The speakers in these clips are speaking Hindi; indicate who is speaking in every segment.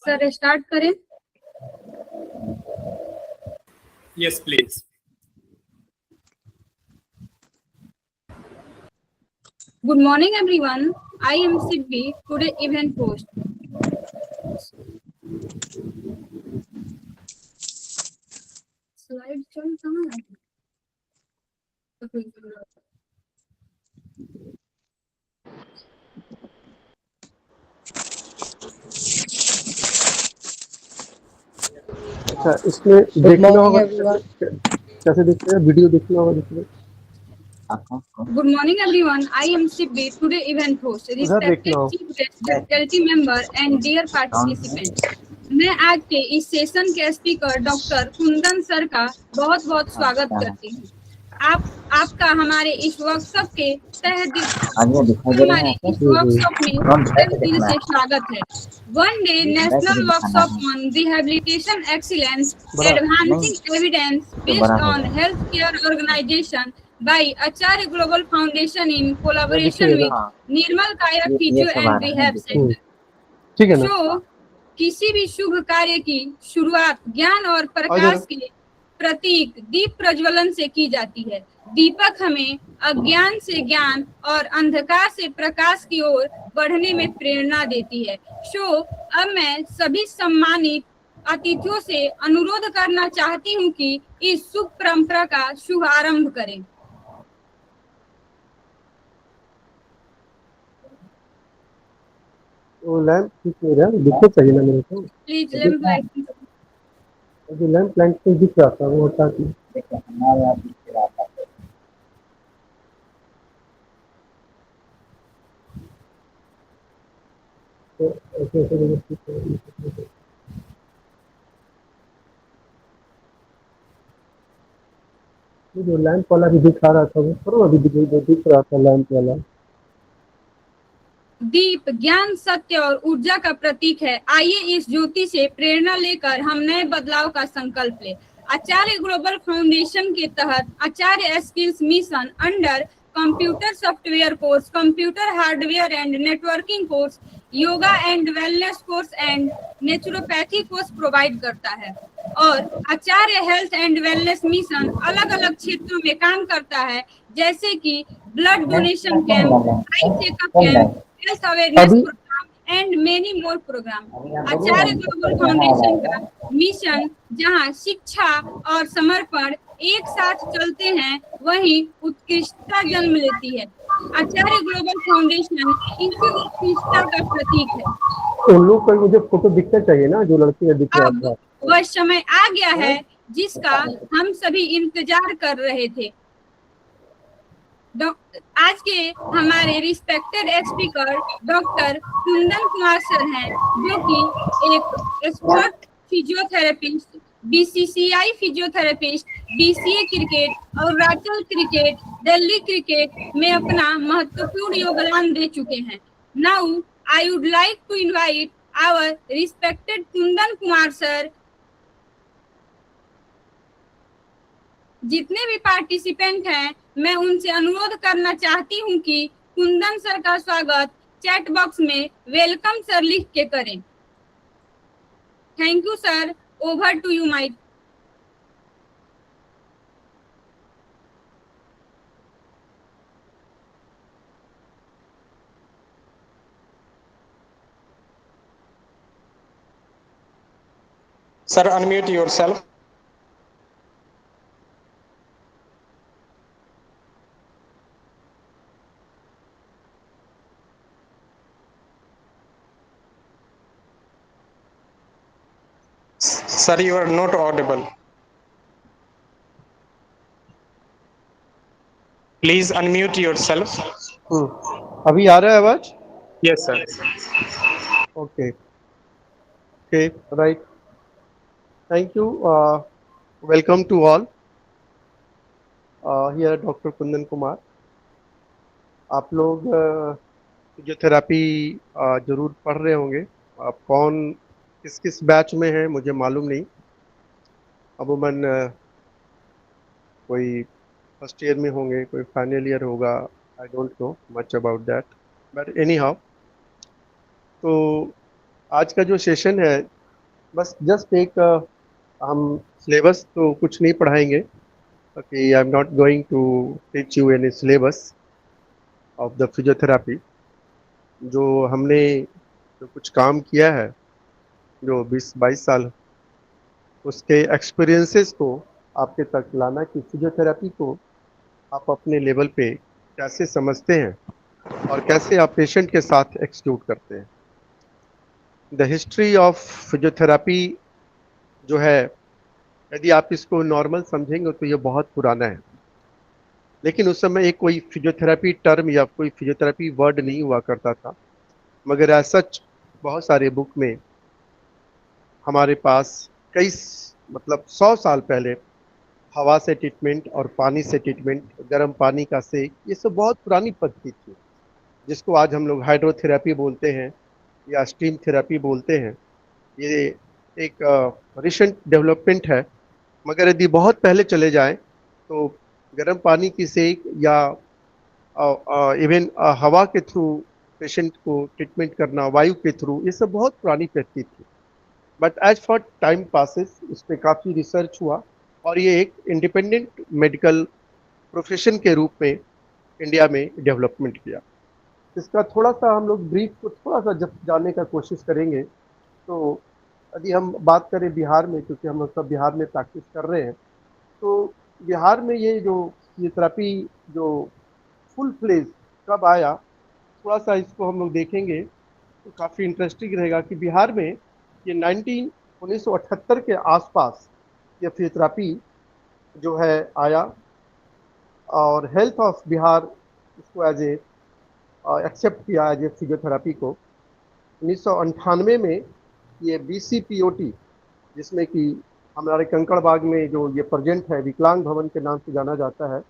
Speaker 1: सर स्टार्ट करें।
Speaker 2: Yes, please.
Speaker 1: Good morning, everyone. I am Sibbi, today event host. Slide चल कहाँ है?
Speaker 3: अच्छा, इसमें देखना होगा कैसे देखते हैं, वीडियो देखना होगा इसमें।
Speaker 1: Good morning, everyone. I am Sibbi, today event host. Respected chief guest, faculty member and dear participant. मैं आज के इस सेशन के स्पीकर डॉक्टर कुंदन सर का बहुत बहुत स्वागत करती हूँ। आपका हमारे इस वर्कशॉप के तहे दिल से स्वागत है। One day national workshop on rehabilitation excellence advancing evidence based on health care organisation by Acharya global foundation in collaboration with Nirmal Kaya physio and rehab centre.
Speaker 3: ठीक है ना?
Speaker 1: शो किसी भी शुभ कार्य की शुरुआत ज्ञान और प्रकाश के प्रतीक दीप प्रज्वलन से की जाती है। दीपक हमें अज्ञान से ज्ञान और अंधकार से प्रकाश की ओर बढ़ने में प्रेरणा देती है। अब मैं सभी सम्मानित अतिथियों से अनुरोध करना चाहती हूँ कि इस शुभ परंपरा का शुभारंभ करें।
Speaker 3: लैंप ठीक नहीं रहा, दिक्कत चाहिए ना मेरे को।
Speaker 1: प्लीज लैंप लाइट
Speaker 3: जो लैंप लाइट तो दिख रहा था वो होता कि तो ऐसे जो लैंप वाला भी दिखा रहा था वो थोड़ा अभी दिख रहा था लैंप वाला।
Speaker 1: दीप ज्ञान सत्य और ऊर्जा का प्रतीक है। आइए इस ज्योति से प्रेरणा लेकर हम नए बदलाव का संकल्प लें। आचार्य ग्लोबल फाउंडेशन के तहत Acharya skills mission under computer software course, computer hardware and networking course, yoga and wellness course and naturopathy course provide करता है। और Acharya health and wellness mission अलग अलग क्षेत्रों में काम करता है, जैसे कि blood donation camp, eye checkup camp, health awareness program and many more program. Acharya global foundation का मिशन जहां शिक्षा और समर्पण एक साथ चलते हैं, वहीं उत्कृष्टता जन्म लेती है। आचार्य ग्लोबल फाउंडेशन इसी उत्कृष्टता का प्रतीक है।
Speaker 3: उन लोग का मुझे फोटो दिखना चाहिए ना, जो लड़की का दिख रहा
Speaker 1: अब
Speaker 3: था।
Speaker 1: वह समय आ गया है जिसका हम सभी इंतजार कर रहे थे। आज के हमारे respected speaker doctor Kundan Kumar sir हैं, जो कि एक expert physiotherapist, BCCI physiotherapist, BCA cricket और अरुणाचल क्रिकेट, दिल्ली क्रिकेट में अपना महत्वपूर्ण योगदान दे चुके हैं। Now I would like to invite our respected Kundan Kumar sir. जितने भी पार्टिसिपेंट हैं, मैं उनसे अनुरोध करना चाहती हूं कि कुंदन सर का स्वागत चैट बॉक्स में वेलकम सर लिख के करें। Thank you sir, over to you mic.
Speaker 2: Sir, unmute yourself. Sir, you are not audible. Please unmute yourself.
Speaker 3: अभी आ रहा है आवाज?
Speaker 2: Yes, sir.
Speaker 3: Okay. Okay, right. Thank you. Welcome to all. Here Dr. Kundan Kumar. आप लोग फिजियोथेरापी जरूर पढ़ रहे होंगे। आप कौन किस किस बैच में हैं मुझे मालूम नहीं। अमूमन कोई फर्स्ट ईयर में होंगे, कोई फाइनल ईयर होगा। I don't know much about that, but any how. तो आज का जो सेशन है, बस जस्ट एक हम सिलेबस तो कुछ नहीं पढ़ाएंगे, कि I am not going to teach you any syllabus of the physiotherapy. जो हमने जो कुछ काम किया है, जो 20-22 साल, उसके एक्सपीरियंसेस को आपके तक लाना कि फिजियोथेरापी को आप अपने लेवल पे कैसे समझते हैं और कैसे आप पेशेंट के साथ एक्सक्यूट करते हैं। द हिस्ट्री ऑफ फिजियोथेरापी जो है, यदि आप इसको नॉर्मल समझेंगे तो ये बहुत पुराना है, लेकिन उस समय एक कोई फिजियोथेरापी टर्म या कोई फिजियोथेरापी वर्ड नहीं हुआ करता था। मगर एज सच बहुत सारे बुक में हमारे पास कई मतलब 100 साल पहले हवा से ट्रीटमेंट और पानी से ट्रीटमेंट, गर्म पानी का सेक, ये सब बहुत पुरानी पद्धति थी, जिसको आज हम लोग हाइड्रोथेरेपी बोलते हैं या स्टीम थेरेपी बोलते हैं। ये एक रिसेंट डेवलपमेंट है। मगर यदि बहुत पहले चले जाएं तो गर्म पानी की सेक या इवन हवा के थ्रू पेशेंट को ट्रीटमेंट करना, वायु के थ्रू, ये सब बहुत पुरानी पद्धति थी। But as for time passes इस पर काफ़ी रिसर्च हुआ और ये एक इंडिपेंडेंट मेडिकल प्रोफेशन के रूप में इंडिया में डेवलपमेंट किया। इसका थोड़ा सा हम लोग ब्रीफ को थोड़ा सा जब जानने का कोशिश करेंगे, तो यदि हम बात करें बिहार में, क्योंकि हम लोग सब बिहार में प्रैक्टिस कर रहे हैं, तो बिहार में ये जो फिजियोथेरेपी जो फुल फ्लेज कब आया, थोड़ा सा इसको हम लोग देखेंगे तो काफ़ी इंटरेस्टिंग रहेगा कि बिहार में ये 1978 के आसपास ये फिजियोथेरेपी जो है आया, और हेल्थ ऑफ बिहार इसको एज ए एक्सेप्ट किया एज ए फिजियोथेरेपी को। 1998 में ये BCPOT, जिसमें कि हमारे कंकड़बाग में जो ये प्रेजेंट है, विकलांग भवन के नाम से जाना जाता है,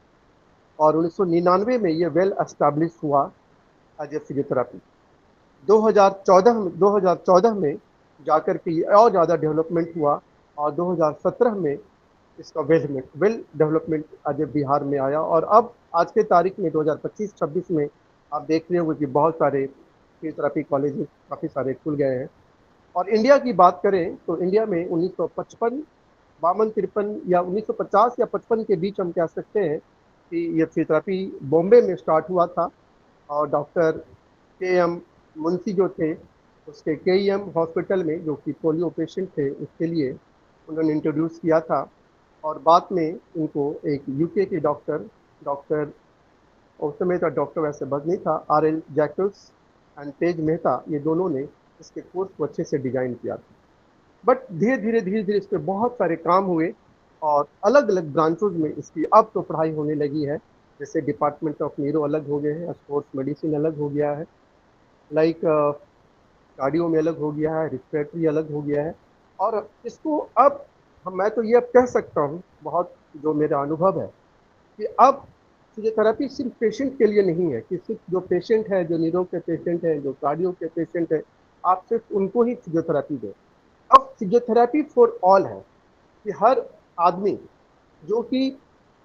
Speaker 3: और 1999 में ये वेल एस्टैब्लिश हुआ एज ए फिजियोथेरापी। 2014 में जाकर के ये और ज़्यादा डेवलपमेंट हुआ और 2017 में इसका वेल डेवलपमेंट आज बिहार में आया। और अब आज के तारीख में 2025-26 में आप देख रहे होंगे कि बहुत सारे फिजियोथेरापी कॉलेजेस काफ़ी सारे खुल गए हैं। और इंडिया की बात करें तो इंडिया में 1955, 52-53 या 1950 या 55 के बीच हम कह सकते हैं कि ये फिजियोथेरापी बॉम्बे में स्टार्ट हुआ था। और डॉक्टर KM मुंशी जो थे, उसके KEM हॉस्पिटल में, जो कि पोलियो पेशेंट थे, उसके लिए उन्होंने इंट्रोड्यूस किया था। और बाद में इनको एक UK के डॉक्टर उस समय का डॉक्टर वैसे बस नहीं था, RL जैकब्स एंड तेज मेहता, ये दोनों ने इसके कोर्स को अच्छे से डिजाइन किया था। बट धीरे धीरे इस पर बहुत सारे काम हुए और अलग अलग ब्रांचों में इसकी अब तो पढ़ाई होने लगी है। जैसे डिपार्टमेंट ऑफ न्यूरो अलग हो गए हैं, स्पोर्ट्स मेडिसिन अलग हो गया है, लाइक कार्डियो में अलग हो गया है, रिस्पिरेटरी अलग हो गया है। और इसको अब मैं तो ये अब कह सकता हूँ, बहुत जो मेरा अनुभव है, कि अब फिजियोथेरेपी सिर्फ पेशेंट के लिए नहीं है कि सिर्फ जो पेशेंट है, जो न्यूरो के पेशेंट हैं, जो कार्डियो के पेशेंट हैं, आप सिर्फ उनको ही फिजियोथेरेपी दें। अब फिजियोथेरेपी फॉर ऑल है कि हर आदमी जो कि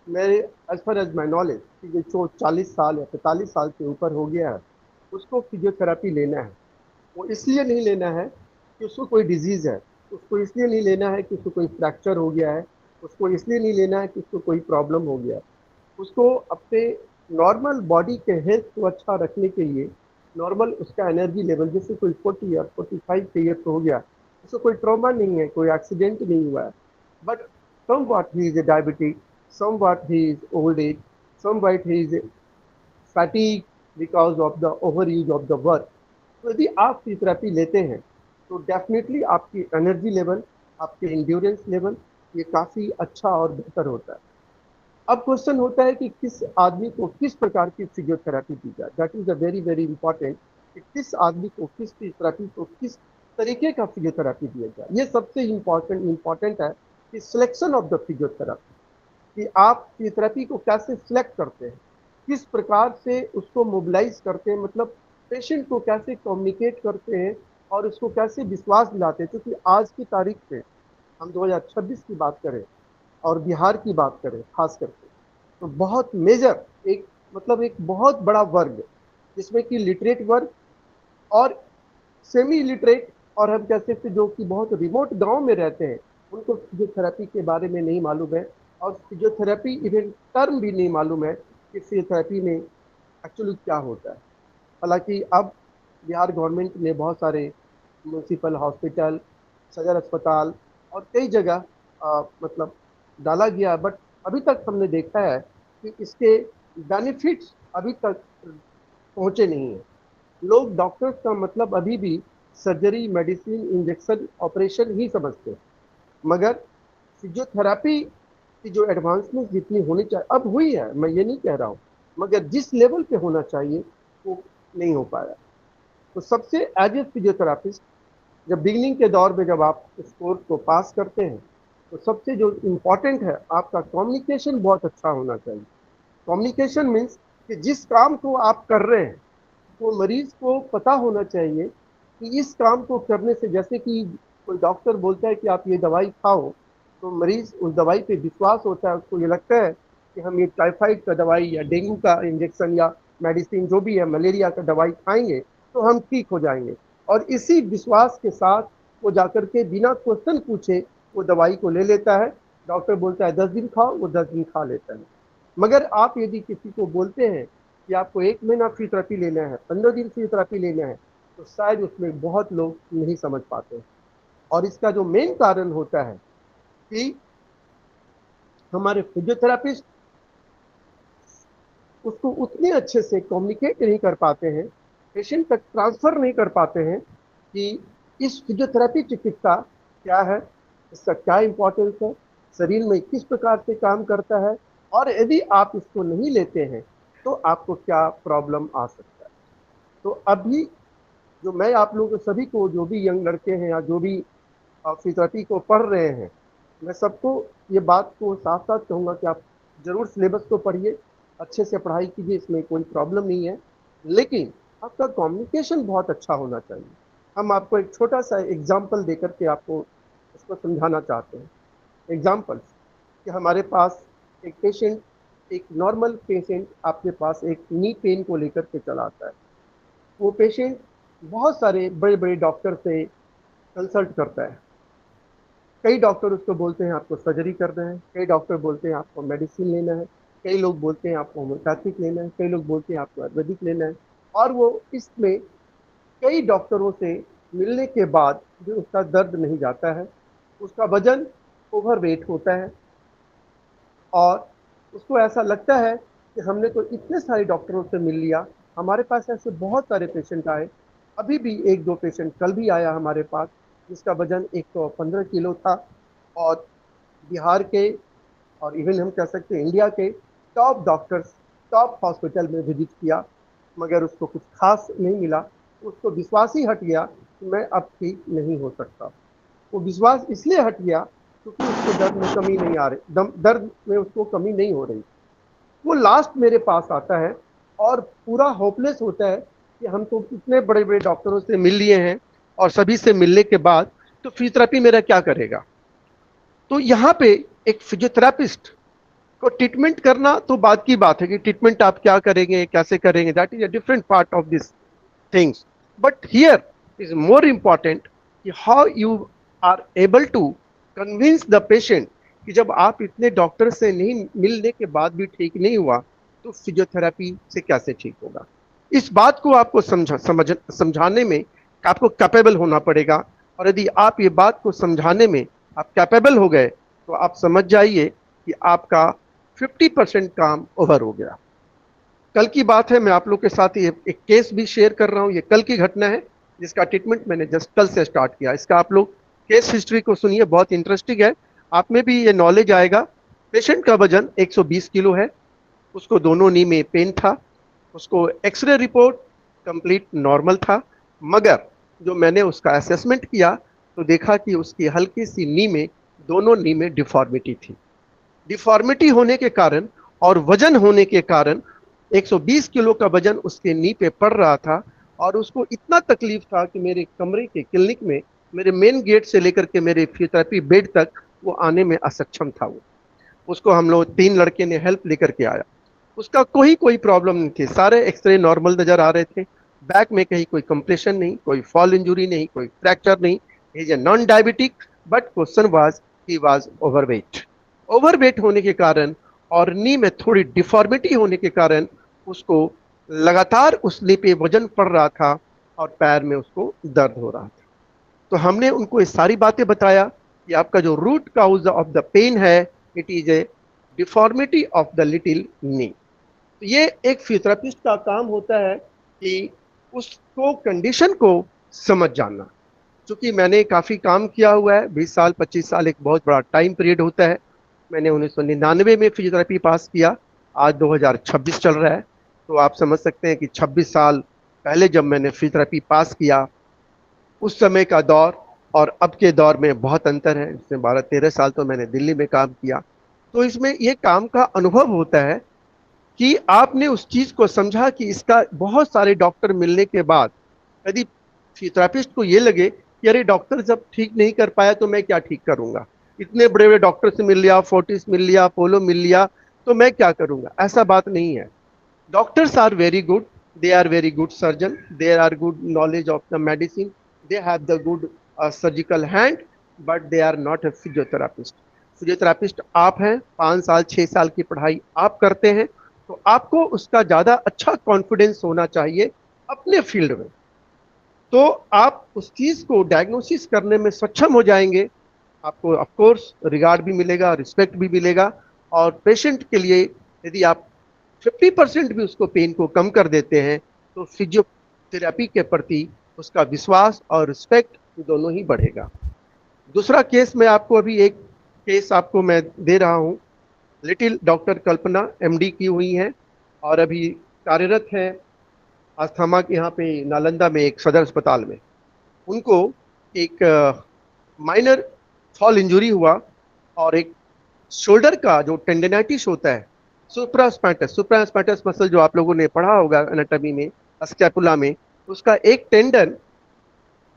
Speaker 3: मेरे as far as my knowledge कि जो 40 साल या 45 साल से ऊपर हो गया है, उसको फिजियोथेरेपी लेना है। वो इसलिए नहीं लेना है कि उसको कोई डिजीज़ है, उसको इसलिए नहीं लेना है कि उसको कोई फ्रैक्चर हो गया है, उसको इसलिए नहीं लेना है कि उसको कोई प्रॉब्लम हो गया है। उसको अपने नॉर्मल बॉडी के हेल्थ को अच्छा रखने के लिए, नॉर्मल उसका एनर्जी लेवल, जैसे कोई 40 या 45 के ईयर हो गया, उसको कोई ट्रॉमा नहीं है, कोई एक्सीडेंट नहीं हुआ है, but somewhat he is a diabetic, somewhat he is old age, somewhat he is fatigue because of the overuse of the work। तो यदि आप फिजियोथेरेपी लेते हैं तो डेफिनेटली आपकी एनर्जी लेवल, आपके इंड्योरेंस लेवल, ये काफ़ी अच्छा और बेहतर होता है। अब क्वेश्चन होता है कि किस आदमी को किस प्रकार की फिजियोथेरेपी दी जाए। That is a very very important, कि किस आदमी को किस फिजियोथेरेपी को किस तरीके का फिजियोथेरेपी दिया जाए। ये सबसे इम्पॉर्टेंट है कि सिलेक्शन ऑफ द फिजियोथेरेपी, कि आप फिजियोथेरेपी को कैसे सिलेक्ट करते हैं, किस प्रकार से उसको मोबिलाइज करते हैं, मतलब पेशेंट को कैसे कम्युनिकेट करते हैं और उसको कैसे विश्वास दिलाते हैं। क्योंकि आज की तारीख पे हम 2026 की बात करें और बिहार की बात करें खास करके, तो बहुत मेजर एक मतलब एक बहुत बड़ा वर्ग, जिसमें कि लिटरेट वर्ग और सेमी लिटरेट और हम कह सकते जो कि बहुत रिमोट गांव में रहते हैं, उनको फिजियोथेरेपी के बारे में नहीं मालूम है, और फिजियोथेरेपी इवन टर्म भी नहीं मालूम है कि फिजियोथेरेपी में एक्चुअली क्या होता है। हालांकि अब बिहार गवर्नमेंट ने बहुत सारे म्यूनसिपल हॉस्पिटल, सदर अस्पताल और कई जगह मतलब डाला गया, बट अभी तक हमने देखा है कि इसके बेनिफिट्स अभी तक पहुंचे नहीं हैं। लोग डॉक्टर्स का मतलब अभी भी सर्जरी, मेडिसिन, इंजेक्शन, ऑपरेशन ही समझते हैं, मगर फिजियोथेरेपी की जो एडवांसमेंट जितनी होनी चाहिए अब हुई है, मैं ये नहीं कह रहा हूँ, मगर जिस लेवल पे होना चाहिए वो नहीं हो पाया। तो सबसे एज ए फिजियोथेरापिस्ट, जब बिगिनिंग के दौर में जब आप इस कोर्स को पास करते हैं, तो सबसे जो इम्पोर्टेंट है, आपका कम्युनिकेशन बहुत अच्छा होना चाहिए। कम्युनिकेशन मीन्स कि जिस काम को आप कर रहे हैं, तो मरीज को पता होना चाहिए कि इस काम को करने से, जैसे कि कोई डॉक्टर बोलता है कि आप ये दवाई खाओ, तो मरीज उस दवाई पे विश्वास होता है, उसको ये लगता है कि हम ये टाइफाइड का दवाई या डेंगू का इंजेक्शन या मेडिसिन जो भी है, मलेरिया का दवाई खाएंगे तो हम ठीक हो जाएंगे, और इसी विश्वास के साथ वो जाकर के बिना क्वेश्चन पूछे वो दवाई को ले लेता है। डॉक्टर बोलता है 10 दिन खाओ, वो 10 दिन खा लेता है। मगर आप यदि किसी को बोलते हैं कि आपको 1 महीना फिजियोथेरेपी लेना है, 15 दिन फिजियोथेरेपी लेना है, तो शायद उसमें बहुत लोग नहीं समझ पाते हैं। और इसका जो मेन कारण होता है कि हमारे फिजियोथेरापिस्ट उसको उतने अच्छे से कम्युनिकेट नहीं कर पाते हैं, पेशेंट तक ट्रांसफर नहीं कर पाते हैं कि इस फिजियोथेरेपी चिकित्सा क्या है, इसका क्या इम्पोर्टेंस है, शरीर में किस प्रकार से काम करता है, और यदि आप इसको नहीं लेते हैं तो आपको क्या प्रॉब्लम आ सकता है। तो अभी जो मैं आप लोगों सभी को, जो भी यंग लड़के हैं या जो भी फिजियोथेरेपी को पढ़ रहे हैं, मैं सबको ये बात को साफ साफ कहूँगा कि आप जरूर सिलेबस को पढ़िए, अच्छे से पढ़ाई कीजिए, इसमें कोई प्रॉब्लम नहीं है, लेकिन आपका कम्युनिकेशन बहुत अच्छा होना चाहिए। हम आपको एक छोटा सा एग्जाम्पल देकर के आपको इसको समझाना चाहते हैं। एग्जाम्पल कि हमारे पास एक पेशेंट, एक नॉर्मल पेशेंट आपके पास एक नी पेन को लेकर के चला आता है। वो पेशेंट बहुत सारे बड़े बड़े डॉक्टर से कंसल्ट करता है। कई डॉक्टर उसको बोलते हैं आपको सर्जरी करना है, कई डॉक्टर बोलते हैं आपको मेडिसिन लेना है, कई लोग बोलते हैं आपको होम्योपैथिक लेना है, कई लोग बोलते हैं आपको आयुर्वेदिक लेना है, और वो इसमें कई डॉक्टरों से मिलने के बाद भी उसका दर्द नहीं जाता है, उसका वजन ओवरवेट होता है, और उसको ऐसा लगता है कि हमने तो इतने सारे डॉक्टरों से मिल लिया। हमारे पास ऐसे बहुत सारे पेशेंट आए, अभी भी 1-2 पेशेंट कल भी आया हमारे पास, जिसका वजन 115 किलो था, और बिहार के और इवन हम कह सकते हैं इंडिया के टॉप डॉक्टर्स, टॉप हॉस्पिटल में विजिट किया, मगर उसको कुछ खास नहीं मिला। उसको विश्वास ही हट गया कि मैं अब ठीक नहीं हो सकता। वो विश्वास इसलिए हट गया क्योंकि उसको दर्द में कमी नहीं आ रही, दर्द में उसको कमी नहीं हो रही। वो लास्ट मेरे पास आता है और पूरा होपलेस होता है कि हम तो इतने बड़े बड़े डॉक्टरों से मिल लिए हैं, और सभी से मिलने के बाद तो फिजियोथेरेपी मेरा क्या करेगा। तो यहाँ पे एक फिजियोथेरापिस्ट को ट्रीटमेंट करना तो बात की बात है कि ट्रीटमेंट आप क्या करेंगे, कैसे करेंगे, that is a different part of this things, but here is more important कि how you are able to convince the patient कि जब आप इतने डॉक्टर से नहीं मिलने के बाद भी ठीक नहीं हुआ तो फिजियोथेरेपी से कैसे ठीक होगा। इस बात को आपको समझाने में आपको कैपेबल होना पड़ेगा, और यदि आप ये बात को समझाने में आप कैपेबल हो गए तो आप समझ जाइए कि आपका 50% काम ओवर हो गया। कल की बात है, मैं आप लोग के साथ ये एक केस भी शेयर कर रहा हूँ। ये कल की घटना है जिसका ट्रीटमेंट मैंने जस्ट कल से स्टार्ट किया। इसका आप लोग केस हिस्ट्री को सुनिए, बहुत इंटरेस्टिंग है, आप में भी ये नॉलेज आएगा। पेशेंट का वजन 120 किलो है, उसको दोनों नी में पेन था, उसको एक्सरे रिपोर्ट कंप्लीट नॉर्मल था, मगर जो मैंने उसका असेसमेंट किया तो देखा कि उसकी हल्की सी नी में, दोनों नी में डिफॉर्मिटी थी। डिफॉर्मिटी होने के कारण और वजन होने के कारण 120 किलो का वजन उसके नी पे पड़ रहा था, और उसको इतना तकलीफ था कि मेरे कमरे के क्लिनिक में, मेरे मेन गेट से लेकर के मेरे फिजियोथेरेपी बेड तक वो आने में असक्षम था। वो उसको हम लोग 3 लड़के ने हेल्प लेकर के आया। उसका कोई प्रॉब्लम नहीं थी, सारे एक्सरे नॉर्मल नजर आ रहे थे, बैक में कहीं कोई कंप्रेशन नहीं, कोई फॉल इंजुरी नहीं, कोई फ्रैक्चर नहीं। He is a non diabetic, but question was he was overweight. Overweight होने के कारण और नी में थोड़ी डिफॉर्मिटी होने के कारण उसको लगातार उस नी पे वजन पड़ रहा था और पैर में उसको दर्द हो रहा था। तो हमने उनको ये सारी बातें बताया कि आपका जो root cause of the pain है, it is a deformity of the little knee. तो ये एक फिजियोथेरेपिस्ट का काम होता है कि उसको कंडीशन को समझ जानना। क्योंकि मैंने काफ़ी काम किया हुआ है, 20 साल 25 साल एक बहुत बड़ा टाइम पीरियड होता है। मैंने 1999 में फिजियोथेरेपी पास किया, आज 2026 चल रहा है। तो आप समझ सकते हैं कि 26 साल पहले जब मैंने फिजियोथेरेपी पास किया, उस समय का दौर और अब के दौर में बहुत अंतर है। इसमें 12-13 साल तो मैंने दिल्ली में काम किया। तो इसमें ये काम का अनुभव होता है कि आपने उस चीज़ को समझा कि इसका बहुत सारे डॉक्टर मिलने के बाद यदि फिजियोथेरेपिस्ट को ये लगे कि अरे डॉक्टर जब ठीक नहीं कर पाया तो मैं क्या ठीक करूंगा, इतने बड़े बड़े डॉक्टर से मिल लिया, फोर्टिस मिल लिया, अपोलो मिल लिया, तो मैं क्या करूंगा, ऐसा बात नहीं है। Doctors are very good. They are very good surgeon. They are good knowledge of the medicine. They have the good surgical hand, but they are not a physiotherapist. Physiotherapist आप हैं, 5 साल 6 साल की पढ़ाई आप करते हैं, तो आपको उसका ज़्यादा अच्छा कॉन्फिडेंस होना चाहिए अपने फील्ड में। तो आप उस चीज़ को डायग्नोसिस करने में सक्षम हो जाएंगे। आपको ऑफ कोर्स रिगार्ड भी मिलेगा, रिस्पेक्ट भी मिलेगा। और पेशेंट के लिए यदि आप 50% भी उसको पेन को कम कर देते हैं तो फिजियोथेरेपी के प्रति उसका विश्वास और रिस्पेक्ट दोनों ही बढ़ेगा। दूसरा केस मैं आपको अभी एक केस आपको मैं दे रहा हूँ। लिटिल डॉक्टर कल्पना एमडी की हुई हैं और अभी कार्यरत हैं अस्थमा के यहाँ पे नालंदा में एक सदर अस्पताल में। उनको एक माइनर फॉल इंजुरी हुआ और एक शोल्डर का जो टेंडेनाइटिस होता है, सुप्रास्पाइनटस मसल जो आप लोगों ने पढ़ा होगा एनाटॉमी में, स्कैपुला में, उसका एक टेंडन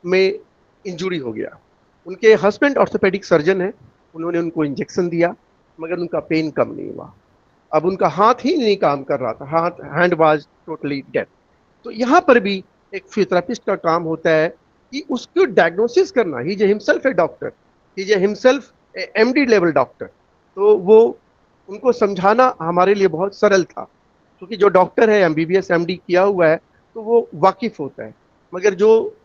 Speaker 3: में इंजुरी हो गया। उनके हस्बैंड ऑर्थोपेडिक सर्जन है, उन्होंने उनको इंजेक्शन दिया मगर उनका पेन कम नहीं हुआ। अब उनका हाथ ही नहीं काम कर रहा था, हैंड वाज टोटली डेड। तो यहाँ पर भी एक फिजियोथेरेपिस्ट का काम होता है कि उसको डायग्नोसिस करना। He is himself a doctor, he is himself MD level doctor. तो वो उनको समझाना हमारे लिए बहुत सरल था, क्योंकि जो डॉक्टर है एमबीबीएस एमडी किया हुआ है तो वो वाकिफ होता है। मगर जो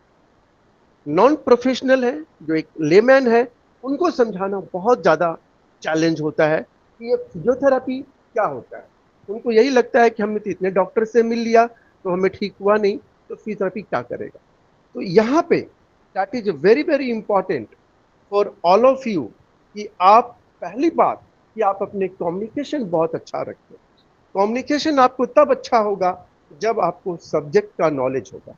Speaker 3: नॉन प्रोफेशनल है, जो एक लेमैन है, उनको समझाना बहुत ज़्यादा चैलेंज होता है कि ये फिजियोथेरेपी क्या होता है। उनको यही लगता है कि हमने तो इतने डॉक्टर से मिल लिया तो हमें ठीक हुआ नहीं, तो फिजियोथेरेपी क्या करेगा। तो यहाँ पे that is very very important for all of you कि आप पहली बात कि आप अपने कम्युनिकेशन बहुत अच्छा रखें। कम्युनिकेशन आपको तब अच्छा होगा जब आपको सब्जेक्ट का नॉलेज होगा।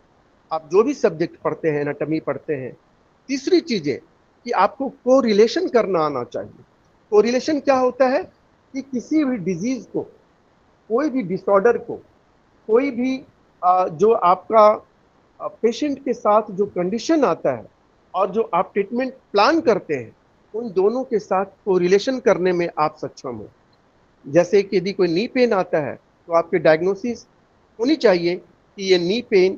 Speaker 3: आप जो भी सब्जेक्ट पढ़ते हैं, एनाटॉमी पढ़ते हैं। तीसरी चीज़ है कि आपको कोरिलेशन करना आना चाहिए। कोरिलेशन क्या होता है कि किसी भी डिजीज़ को, कोई भी डिसऑर्डर को, कोई भी जो आपका पेशेंट के साथ जो कंडीशन आता है और जो आप ट्रीटमेंट प्लान करते हैं, उन दोनों के साथ कोरिलेशन करने में आप सक्षम हो। जैसे कि यदि कोई नी पेन आता है तो आपके डायग्नोसिस होनी चाहिए कि ये नी पेन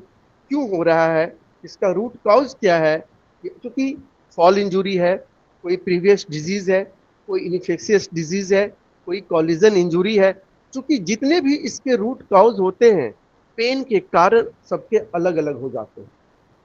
Speaker 3: क्यों हो रहा है, इसका रूट कॉज क्या है। क्योंकि फॉल इंजुरी है, कोई प्रीवियस डिजीज़ है, कोई इन्फेक्शियस डिजीज़ है, कोई कॉलिजन इंजुरी है। चूँकि जितने भी इसके रूट कॉज होते हैं, पेन के कारण सबके अलग अलग हो जाते हैं।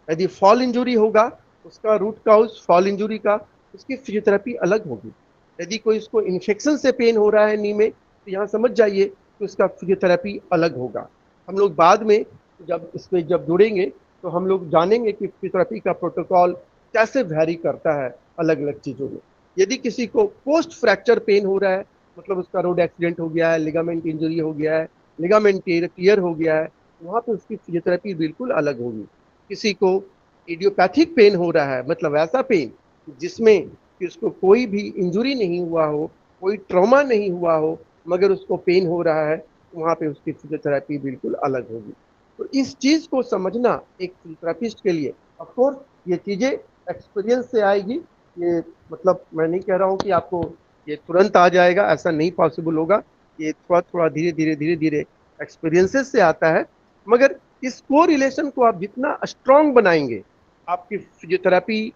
Speaker 3: यदि फॉल इंजुरी होगा, उसका रूट कॉज फॉल इंजुरी का, उसकी फिजियोथेरेपी अलग होगी। यदि कोई इसको इन्फेक्शन से पेन हो रहा है नी में, तो यहाँ समझ जाइए कि उसका फिजियोथेरेपी अलग होगा। हम लोग बाद में जब इसमें जब जुड़ेंगे तो हम लोग जानेंगे कि फिजियोथेरेपी का प्रोटोकॉल कैसे वैरी करता है अलग अलग चीज़ों में। यदि किसी को पोस्ट फ्रैक्चर पेन हो रहा है, मतलब उसका रोड एक्सीडेंट हो गया है, लिगामेंट इंजरी हो गया है, लिगामेंट टीयर हो गया है, वहाँ पे उसकी फिजियोथेरेपी बिल्कुल अलग होगी। किसी को इडियोपैथिक पेन हो रहा है, मतलब ऐसा पेन जिसमें कि उसको कोई भी इंजुरी नहीं हुआ हो, कोई ट्रॉमा नहीं हुआ हो, मगर उसको पेन हो रहा है, वहाँ पे उसकी फिजियोथेरेपी बिल्कुल अलग होगी। तो इस चीज़ को समझना एक फिजियोथेरेपिस्ट के लिए, ऑफ कोर्स ये चीज़ें एक्सपीरियंस से आएगी। ये मतलब मैं नहीं कह रहा हूँ कि आपको ये तुरंत आ जाएगा, ऐसा नहीं पॉसिबल होगा। ये थोड़ा थोड़ा धीरे धीरे एक्सपीरियंसेस से आता है। मगर इस को रिलेशन को आप जितना स्ट्रांग बनाएंगे, आपकी फिजियोथेरेपी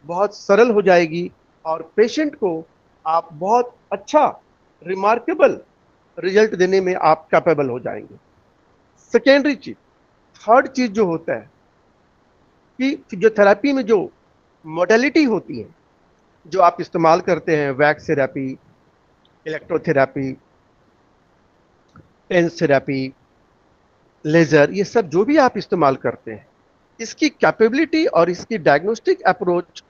Speaker 3: बहुत सरल हो जाएगी और पेशेंट को आप बहुत अच्छा रिमार्केबल रिजल्ट देने में आप कैपेबल हो जाएंगे। सेकेंडरी चीज, थर्ड चीज जो होता है कि फिजियोथेरेपी में जो मोडेलिटी होती है जो आप इस्तेमाल करते हैं, wax therapy, electrotherapy, TENS therapy, laser, ये सब जो भी आप इस्तेमाल करते हैं, इसकी कैपेबिलिटी और इसकी डायग्नोस्टिक अप्रोच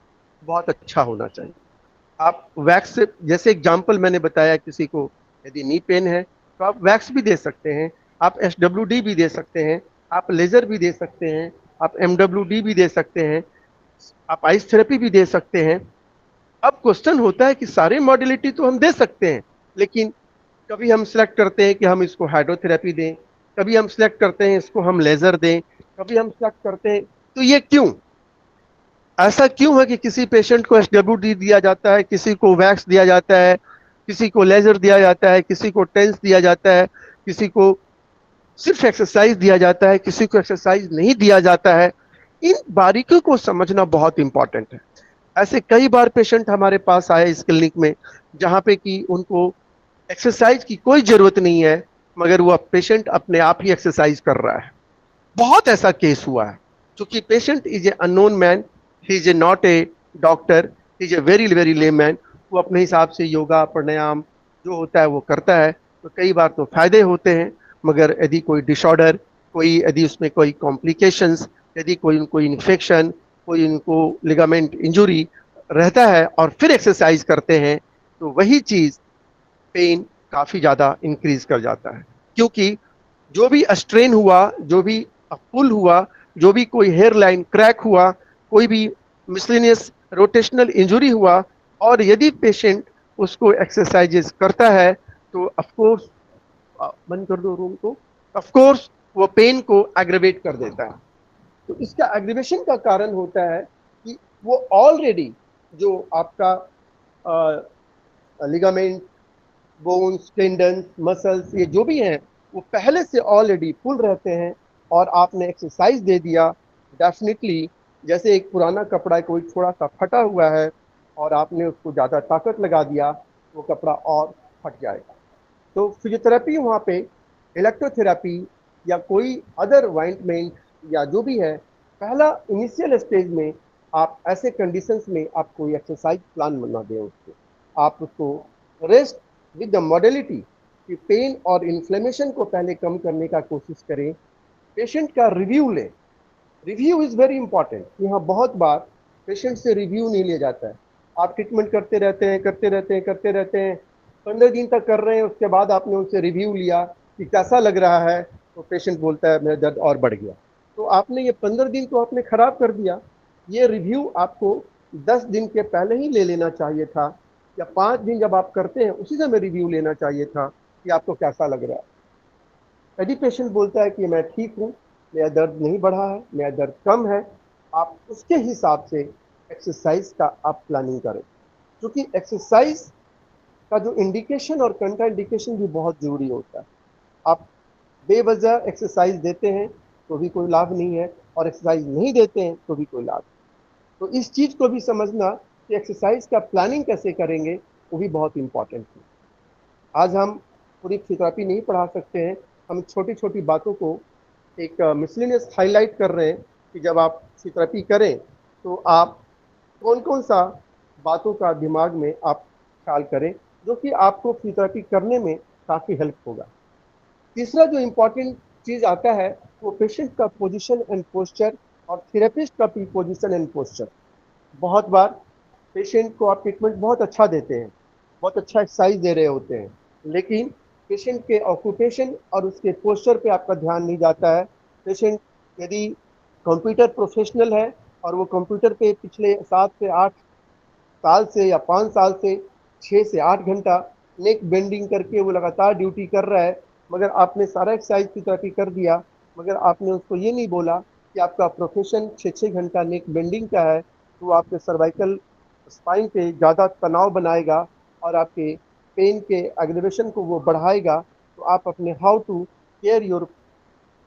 Speaker 3: बहुत अच्छा होना चाहिए। आप वैक्स से, जैसे एग्जांपल मैंने बताया, किसी को यदि नी पेन है तो आप वैक्स भी दे सकते हैं, आप एसडब्ल्यूडी भी दे सकते हैं, आप लेजर भी दे सकते हैं, आप एमडब्ल्यूडी भी दे सकते हैं, आप आइस थेरेपी भी दे सकते हैं। अब क्वेश्चन होता है कि सारे मॉडलिटी तो हम दे सकते हैं, लेकिन कभी हम सिलेक्ट करते हैं कि हम इसको हाइड्रोथेरेपी दें, कभी हम सिलेक्ट करते हैं इसको हम लेजर दें, कभी हम सिलेक्ट करते हैं, तो ये क्यों? ऐसा क्यों है कि किसी पेशेंट को एसडब्ल्यूडी दिया जाता है, किसी को वैक्स दिया जाता है, किसी को लेजर दिया जाता है, किसी को टेंस दिया जाता है, किसी को सिर्फ एक्सरसाइज दिया जाता है, किसी को एक्सरसाइज नहीं दिया जाता है? इन बारीकियों को समझना बहुत इंपॉर्टेंट है। ऐसे कई बार पेशेंट हमारे पास आए इस क्लिनिक में जहाँ पे कि उनको एक्सरसाइज की कोई जरूरत नहीं है, मगर वो पेशेंट अपने आप ही एक्सरसाइज कर रहा है। बहुत ऐसा केस हुआ है, क्योंकि patient is A unknown man, he is a not a doctor, he is a very very layman. वो अपने हिसाब से योगा प्राणायाम जो होता है वो करता है, तो कई बार तो फायदे होते हैं, मगर यदि कोई डिसऑर्डर, कोई यदि उसमें कोई कॉम्प्लिकेशंस, यदि कोई उनको इन्फेक्शन, कोई उनको लिगामेंट इंजुरी रहता है और फिर एक्सरसाइज करते हैं, तो वही चीज़ पेन काफ़ी ज़्यादा इंक्रीज कर जाता है। क्योंकि जो भी स्ट्रेन हुआ, जो भी पुल हुआ, जो भी कोई हेयर लाइन क्रैक हुआ, कोई भी मिसलिनियस रोटेशनल इंजुरी हुआ, और यदि पेशेंट उसको एक्सरसाइजेस करता है, तो ऑफकोर्स, बंद कर दो रूम को, ऑफकोर्स वो पेन को एग्रेवेट कर देता है। तो इसका एग्रीवेशन का कारण होता है कि वो ऑलरेडी जो आपका लिगामेंट, बोन्स, टेंडन्स, मसल्स, ये जो भी हैं, वो पहले से ऑलरेडी फुल रहते हैं, और आपने एक्सरसाइज दे दिया, डेफिनेटली जैसे एक पुराना कपड़ा कोई थोड़ा सा फटा हुआ है और आपने उसको ज़्यादा ताकत लगा दिया, वो कपड़ा और फट जाएगा। तो फिजियोथेरेपी वहाँ पे, इलेक्ट्रोथेरेपी या कोई अदर वाइंटमेंट या जो भी है, पहला इनिशियल स्टेज में आप ऐसे कंडीशंस में आप कोई एक्सरसाइज प्लान बना दें उसको, आप उसको रेस्ट विद द मॉडलिटी कि पेन और इन्फ्लेमेशन को पहले कम करने का कोशिश करें, पेशेंट का रिव्यू लें। Review is very important. यहाँ बहुत बार पेशेंट से रिव्यू नहीं लिया जाता है। आप ट्रीटमेंट करते रहते हैं, 15 दिन तक कर रहे हैं, उसके बाद आपने उनसे रिव्यू लिया कि कैसा लग रहा है, तो पेशेंट बोलता है मेरा दर्द और बढ़ गया। तो आपने ये 15 दिन तो आपने ख़राब कर दिया। ये रिव्यू आपको 10 दिन के पहले ही ले लेना चाहिए था, या 5 दिन जब आप करते हैं उसी समय रिव्यू लेना चाहिए था कि आपको कैसा लग रहा है। यदि पेशेंट बोलता है कि मैं ठीक हूँ, मेरा दर्द नहीं बढ़ा है, मेरा दर्द कम है, आप उसके हिसाब से एक्सरसाइज का आप प्लानिंग करें, क्योंकि एक्सरसाइज का जो इंडिकेशन और कंट्रा इंडिकेशन भी बहुत ज़रूरी होता है। आप बेवजह एक्सरसाइज देते हैं तो भी कोई लाभ नहीं है, और एक्सरसाइज नहीं देते हैं तो भी कोई लाभ। तो इस चीज़ को भी समझना कि एक्सरसाइज का प्लानिंग कैसे करेंगे वो भी बहुत इंपॉर्टेंट है। आज हम पूरी फिजियोथेरेपी नहीं पढ़ा सकते हैं, हम छोटी छोटी बातों को एक मिसलिनियस हाईलाइट कर रहे हैं कि जब आप फिजियोथेरेपी करें तो आप कौन कौन सा बातों का दिमाग में आप ख्याल करें, जो कि आपको फिजियोथेरेपी करने में काफ़ी हेल्प होगा। तीसरा जो इम्पोर्टेंट चीज़ आता है वो पेशेंट का पोजीशन एंड पोस्चर और थेरेपिस्ट का भी पोजीशन एंड पोस्चर। बहुत बार पेशेंट को आप ट्रीटमेंट बहुत अच्छा देते हैं, बहुत अच्छा एक्सरसाइज दे रहे होते हैं, लेकिन पेशेंट के ऑक्यूपेशन और उसके पोस्चर पे आपका ध्यान नहीं जाता है। पेशेंट यदि कंप्यूटर प्रोफेशनल है और वो कंप्यूटर पे पिछले 7 से 8 साल से या 5 साल से 6 से 8 घंटा नेक बेंडिंग करके वो लगातार ड्यूटी कर रहा है, मगर आपने सारा एक्सरसाइज की थेरेपी कर दिया, मगर आपने उसको ये नहीं बोला कि आपका प्रोफेशन 6-6 घंटा नेक बेंडिंग का है, तो आपके सर्वाइकल स्पाइन पे ज़्यादा तनाव बनाएगा और आपके पेन के एग्रेवेशन को वो बढ़ाएगा। तो आप अपने how to care your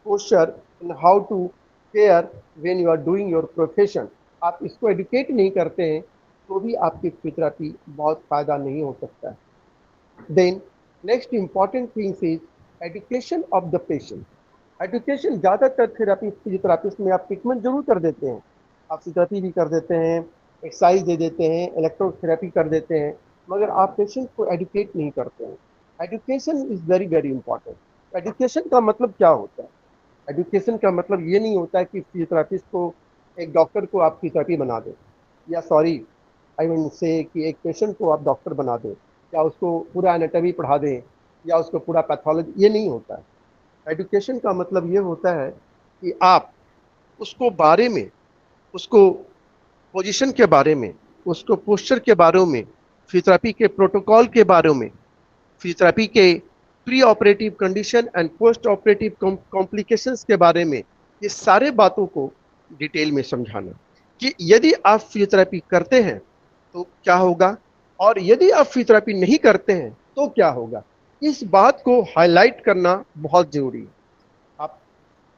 Speaker 3: posture in how to care when you are doing your profession. आप इसको एडुकेट नहीं करते हैं तो भी आपकी फिजियोथेरेपी बहुत फ़ायदा नहीं हो सकता है। Then next important things is education of the patient. Education ज़्यादातर फिजियोथेरापिस्ट में आप ट्रीटमेंट जरूर कर देते हैं, आप फिजियोथेरेपी भी कर देते हैं, एक्सरसाइज दे देते हैं, इलेक्ट्रोथेरेपी कर देते हैं, मगर आप पेशेंट को एडुकेट नहीं करते हैं। Education is very very important. Education का मतलब क्या होता है? एजुकेशन का मतलब ये नहीं होता है कि फिजियोथेरापिस्ट को, एक डॉक्टर को आप फिजियोथेरेपी बना दें, या सॉरी आई मीन से कि एक पेशेंट को आप डॉक्टर बना दें, या उसको पूरा एनाटॉमी पढ़ा दें, या उसको पूरा पैथोलॉजी, ये नहीं होता है। एजुकेशन का मतलब ये होता है कि आप उसको बारे में, उसको पोजीशन के बारे में, उसको पोस्चर के बारे में, फिजियोथेरेपी के प्रोटोकॉल के बारे में, फिजियोथेरेपी के pre operative condition and post operative complications के बारे में, ये सारे बातों को डिटेल में समझाना कि यदि आप फिजियोथेरेपी करते हैं तो क्या होगा, और यदि आप फिजियोथेरेपी नहीं करते हैं तो क्या होगा। इस बात को हाईलाइट करना बहुत जरूरी है। आप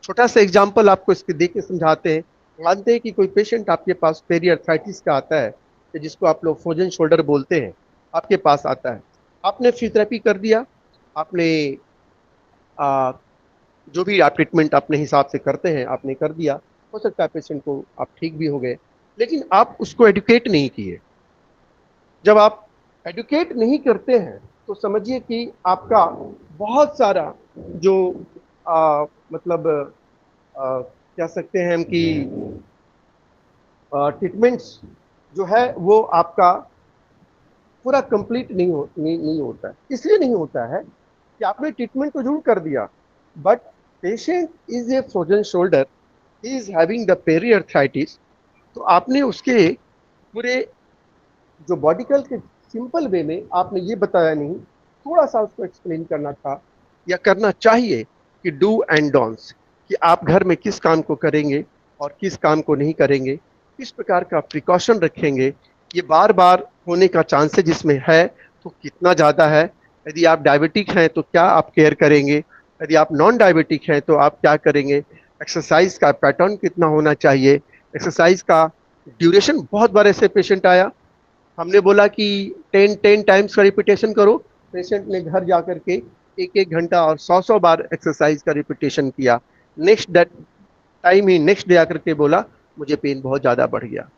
Speaker 3: छोटा सा एग्जांपल आपको इसके दे के समझाते हैं। मानते हैं कि कोई पेशेंट आपके पास पेरियार्थराइटिस का आता है, जिसको आप लोग फ्रोजन शोल्डर बोलते हैं, आपके पास आता है। आपने फिजियोथेरेपी कर दिया, आपने जो भी आप ट्रीटमेंट अपने हिसाब से करते हैं आपने कर दिया, हो सकता है पेशेंट को आप ठीक भी हो गए, लेकिन आप उसको एडुकेट नहीं किए। जब आप एडुकेट नहीं करते हैं तो समझिए कि आपका बहुत सारा जो मतलब कह सकते हैं हम कि ट्रीटमेंट्स जो है वो आपका पूरा कंप्लीट नहीं होता है। इसलिए नहीं होता है कि आपने ट्रीटमेंट तो जरूर कर दिया, but patient is a frozen shoulder, he is having the periarthritis, तो आपने उसके पूरे जो बॉडिकल के सिंपल वे में आपने ये बताया नहीं, थोड़ा सा उसको एक्सप्लेन करना था या करना चाहिए कि डू एंड डोंट्स, कि आप घर में किस काम को करेंगे और किस काम को नहीं करेंगे, किस प्रकार का प्रिकॉशन रखेंगे, ये बार बार होने का चांसेस जिसमें है तो कितना ज़्यादा है। यदि आप डायबिटिक हैं तो क्या आप केयर करेंगे, यदि आप नॉन डायबिटिक हैं तो आप क्या करेंगे, एक्सरसाइज का पैटर्न कितना होना चाहिए, एक्सरसाइज का ड्यूरेशन। बहुत बार ऐसे पेशेंट आया, हमने बोला कि 10 टाइम्स का रिपीटेशन करो, पेशेंट ने घर जा करके 1 घंटा और 100 बार एक्सरसाइज का रिपीटेशन किया। Next that time he next day आकर के बोला मुझे पेन बहुत ज़्यादा बढ़ गया।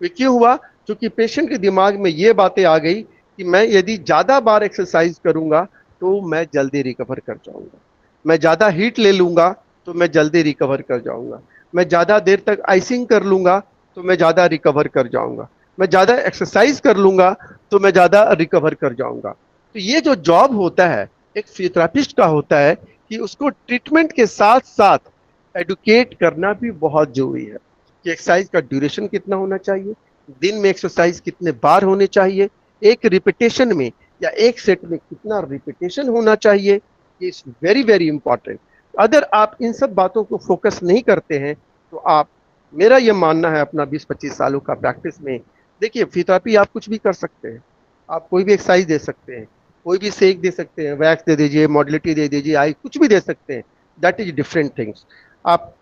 Speaker 3: ये क्यों हुआ? क्योंकि पेशेंट के दिमाग में ये बातें आ गई कि मैं यदि ज़्यादा बार एक्सरसाइज करूँगा तो मैं जल्दी रिकवर कर जाऊँगा, मैं ज़्यादा हीट ले लूँगा तो मैं जल्दी रिकवर कर जाऊँगा, मैं ज़्यादा देर तक आइसिंग कर लूँगा तो मैं ज़्यादा रिकवर कर जाऊँगा, मैं ज़्यादा एक्सरसाइज कर लूँगा तो मैं ज़्यादा रिकवर कर जाऊँगा। तो ये जो जॉब होता है एक फिजियोथेरेपिस्ट का होता है कि उसको ट्रीटमेंट के साथ साथ एडुकेट करना भी बहुत जरूरी है कि एक्सरसाइज का ड्यूरेशन कितना होना चाहिए, दिन में एक्सरसाइज कितने बार होने चाहिए, एक रिपीटेशन में या एक सेट में कितना रिपीटेशन होना चाहिए। It's very very important. अगर आप इन सब बातों को फोकस नहीं करते हैं तो आप, मेरा ये मानना है अपना 20-25 सालों का प्रैक्टिस में, देखिए फिजियोथेरेपी आप कुछ भी कर सकते हैं, आप कोई भी एक्सरसाइज दे सकते हैं, कोई भी सेक दे सकते हैं, वैक्स दे दीजिए, मॉडलिटी दे दीजिए, आई कुछ भी दे सकते हैं, दैट इज डिफरेंट थिंग्स। आप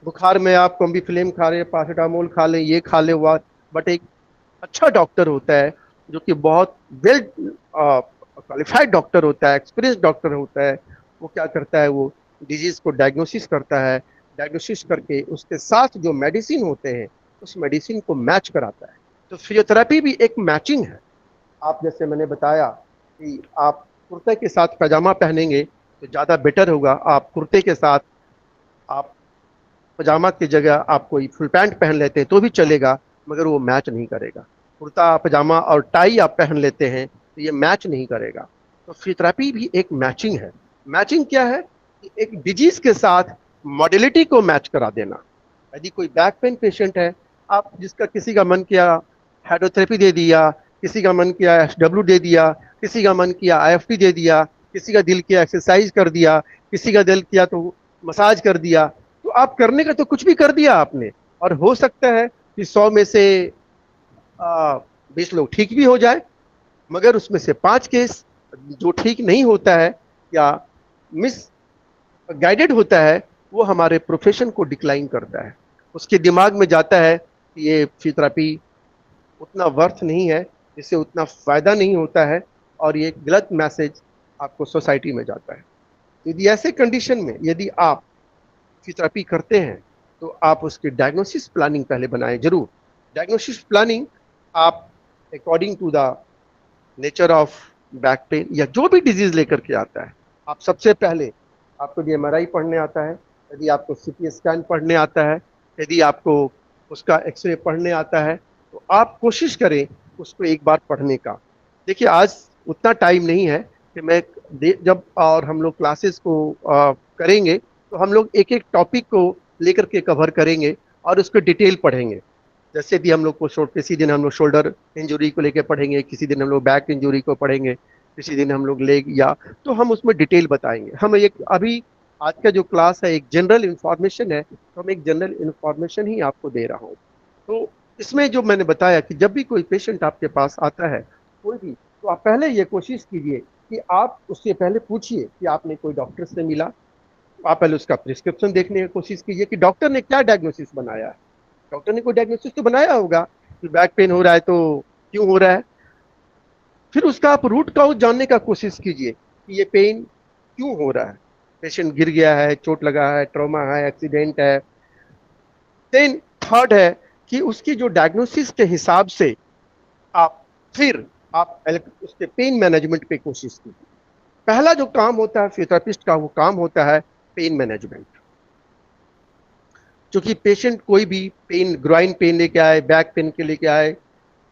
Speaker 3: बुखार में आप कॉम्बीफ्लेम खा रहे हैं, पैरासीटामोल खा लें, ये खा ले हुआ, बट एक अच्छा डॉक्टर होता है जो कि बहुत वेल क्वालिफाइड डॉक्टर होता है, एक्सपीरियंस डॉक्टर होता है, वो क्या करता है, वो डिजीज को डायग्नोसिस करता है, डायग्नोसिस करके उसके साथ जो मेडिसिन होते हैं उस मेडिसिन को मैच कराता है। तो फिजियोथेरेपी भी एक मैचिंग है। आप जैसे मैंने बताया कि आप कुर्ते के साथ पैजामा पहनेंगे तो ज़्यादा बेटर होगा, आप कुर्ते के साथ आप पजामा की जगह आप कोई फुल पैंट पहन लेते हैं तो भी चलेगा, मगर वो मैच नहीं करेगा। कुर्ता पजामा और टाई आप पहन लेते हैं तो ये मैच नहीं करेगा। तो फिजियोथेरेपी भी एक मैचिंग है। मैचिंग क्या है कि एक डिजीज के साथ मॉडलिटी को मैच करा देना। यदि कोई बैक पेन पेशेंट है, आप जिसका किसी का मन किया हाइड्रोथेरेपी दे दिया, किसी का मन किया एसडब्ल्यू दे दिया, किसी का मन किया आईएफटी दे दिया, किसी का दिल किया एक्सरसाइज कर दिया, किसी का दिल किया तो मसाज कर दिया, तो आप करने का तो कुछ भी कर दिया आपने, और हो सकता है कि 100 में से 20 लोग ठीक भी हो जाए, मगर उसमें से 5 केस जो ठीक नहीं होता है या मिस गाइडेड होता है, वो हमारे प्रोफेशन को डिक्लाइन करता है। उसके दिमाग में जाता है कि ये फिजियोथेरेपी उतना वर्थ नहीं है, इससे उतना फ़ायदा नहीं होता है, और ये एक गलत मैसेज आपको सोसाइटी में जाता है। यदि ऐसे कंडीशन में यदि आप फिजियोथेरेपी करते हैं तो आप उसकी डायग्नोसिस प्लानिंग पहले बनाएं जरूर। डायग्नोसिस प्लानिंग आप according to the nature of back pain या जो भी डिजीज लेकर के आता है, आप सबसे पहले आपको यदि एमआरआई पढ़ने आता है, यदि आपको सीटी स्कैन पढ़ने आता है, यदि आपको उसका एक्सरे पढ़ने आता है, तो आप कोशिश करें उसको एक बार पढ़ने का। देखिए आज उतना टाइम नहीं है कि मैं जब और हम लोग क्लासेस को करेंगे तो हम लोग एक एक टॉपिक को लेकर के कवर करेंगे और उसको डिटेल पढ़ेंगे। जैसे भी हम लोग को किसी दिन हम लोग शोल्डर इंजरी को लेकर पढ़ेंगे, किसी दिन हम लोग बैक इंजरी को पढ़ेंगे, किसी दिन हम लोग लेग, या तो हम उसमें डिटेल बताएंगे। हम एक अभी आज का जो क्लास है एक जनरल इंफॉर्मेशन है, तो हम एक जनरल इंफॉर्मेशन ही आपको दे रहा हूँ। तो इसमें जो मैंने बताया कि जब भी कोई पेशेंट आपके पास आता है कोई भी, तो आप पहले ये कोशिश कीजिए कि आप उससे पहले पूछिए कि आपने कोई डॉक्टर से मिला। आप पहले उसका प्रिस्क्रिप्शन देखने की कोशिश कीजिए कि डॉक्टर ने क्या डायग्नोसिस बनाया है। डॉक्टर ने कोई डायग्नोसिस तो बनाया होगा कि बैक पेन हो रहा है तो क्यों हो रहा है। फिर उसका आप रूट कॉज जानने का कोशिश कीजिए कि ये पेन क्यों हो रहा है। पेशेंट गिर गया है, चोट लगा है, ट्रॉमा है, एक्सीडेंट है। देन थर्ड है कि उसकी जो डायग्नोसिस के हिसाब से आप उसके पेन मैनेजमेंट पे कोशिश कीजिए। पहला जो काम होता है फिजियोथेरेपिस्ट का, वो काम होता है पेन मैनेजमेंट। क्योंकि पेशेंट कोई भी पेन, ग्राइन पेन लेके आए, बैक पेन के लेके आए,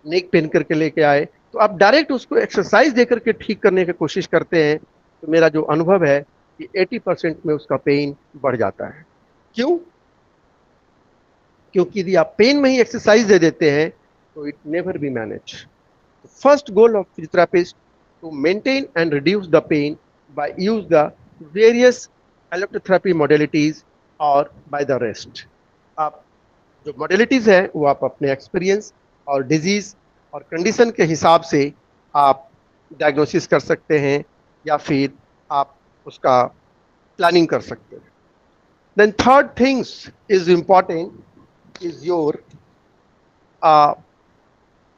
Speaker 3: नेक पेन करके लेके आए, तो आप डायरेक्ट उसको एक्सरसाइज देकर के ठीक करने की कोशिश करते हैं, तो मेरा जो अनुभव है कि 80% में उसका पेन बढ़ जाता है। क्यों? क्योंकि यदि आप पेन में ही एक्सरसाइज दे देते हैं तो it never be manage. First goal of physiotherapist to maintain and reduce the pain by use the various electrotherapy modalities और बाय द रेस्ट। आप जो मॉडलिटीज है वो आप अपने एक्सपीरियंस और डिजीज और कंडीशन के हिसाब से आप डायग्नोसिस कर सकते हैं या फिर आप उसका प्लानिंग कर सकते हैं। Then third things is important is your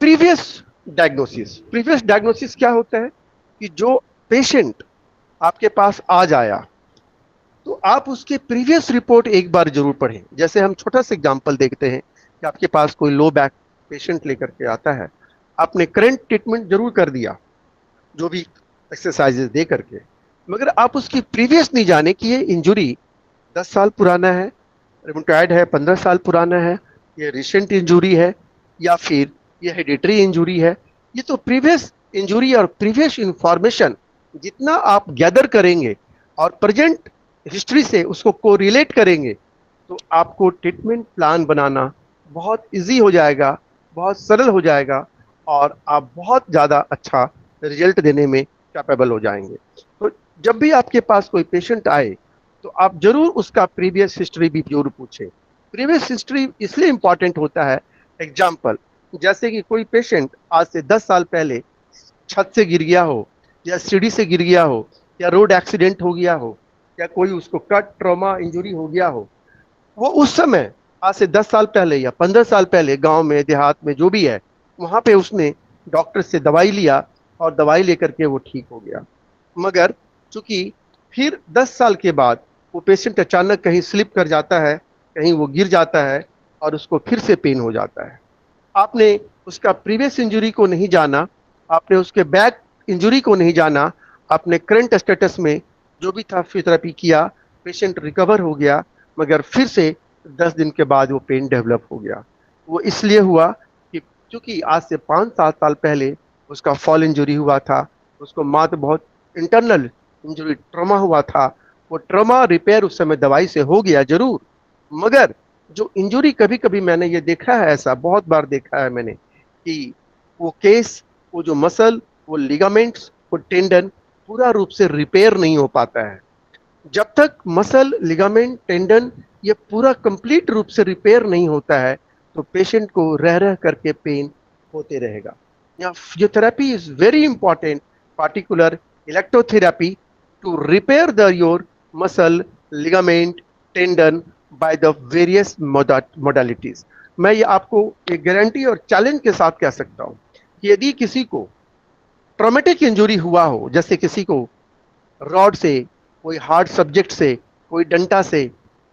Speaker 3: previous diagnosis. Previous diagnosis क्या होता है कि जो पेशेंट आपके पास आ जाया तो आप उसके प्रीवियस रिपोर्ट एक बार जरूर पढ़ें। जैसे हम छोटा सा एग्जांपल देखते हैं कि आपके पास कोई लो बैक पेशेंट लेकर के आता है, आपने करंट ट्रीटमेंट जरूर कर दिया जो भी एक्सरसाइजेज दे करके, मगर आप उसकी प्रीवियस नहीं जाने कि ये इंजुरी 10 साल पुराना है, रिमोटॉयड है 15 साल पुराना है, ये रिसेंट इंजुरी है या फिर ये हेरिडिटरी इंजुरी है। ये तो प्रीवियस इंजुरी और प्रीवियस इंफॉर्मेशन जितना आप गैदर करेंगे और प्रेजेंट हिस्ट्री से उसको कोरिलेट करेंगे तो आपको ट्रीटमेंट प्लान बनाना बहुत इजी हो जाएगा, बहुत सरल हो जाएगा और आप बहुत ज़्यादा अच्छा रिजल्ट देने में कैपेबल हो जाएंगे। तो जब भी आपके पास कोई पेशेंट आए तो आप जरूर उसका प्रीवियस हिस्ट्री भी जरूर पूछें। प्रीवियस हिस्ट्री इसलिए इम्पॉर्टेंट होता है, एग्जाम्पल जैसे कि कोई पेशेंट आज से 10 साल पहले छत से गिर गया हो या सीढ़ी से गिर गया हो या रोड एक्सीडेंट हो गया हो या कोई उसको कट ट्रॉमा इंजरी हो गया हो, वो उस समय आज से 10 साल पहले या 15 साल पहले गांव में देहात में जो भी है वहाँ पे उसने डॉक्टर से दवाई लिया और दवाई लेकर के वो ठीक हो गया। मगर चूंकि फिर 10 साल के बाद वो पेशेंट अचानक कहीं स्लिप कर जाता है, कहीं वो गिर जाता है और उसको फिर से पेन हो जाता है। आपने उसका प्रीवियस इंजरी को नहीं जाना, आपने उसके बैक इंजरी को नहीं जाना, आपने करंट स्टेटस में जो भी था फिजियोथेरेपी किया, पेशेंट रिकवर हो गया, मगर फिर से 10 दिन के बाद वो पेन डेवलप हो गया। वो इसलिए हुआ कि क्योंकि आज से 5-7 साल पहले उसका फॉल इंजरी हुआ था, उसको मात्र बहुत इंटरनल इंजरी ट्रॉमा हुआ था। वो ट्रॉमा रिपेयर उस समय दवाई से हो गया जरूर, मगर जो इंजरी कभी कभी मैंने ये देखा है, ऐसा बहुत बार देखा है मैंने कि वो केस, वो जो मसल, वो लिगामेंट्स, वो टेंडन पूरा रूप से रिपेयर नहीं हो पाता है। जब तक मसल, लिगामेंट, टेंडन ये पूरा कंप्लीट रूप से रिपेयर नहीं होता है तो पेशेंट को रह रह करके पेन होते रहेगा। या physiotherapy is very important, particular electrotherapy to repair the your muscle, ligament tendon by the various modalities. मैं ये आपको एक गारंटी और चैलेंज के साथ कह सकता हूँ कि यदि किसी को ट्रॉमेटिक इंजरी हुआ हो, जैसे किसी को रॉड से, कोई हार्ड सब्जेक्ट से, कोई डंडा से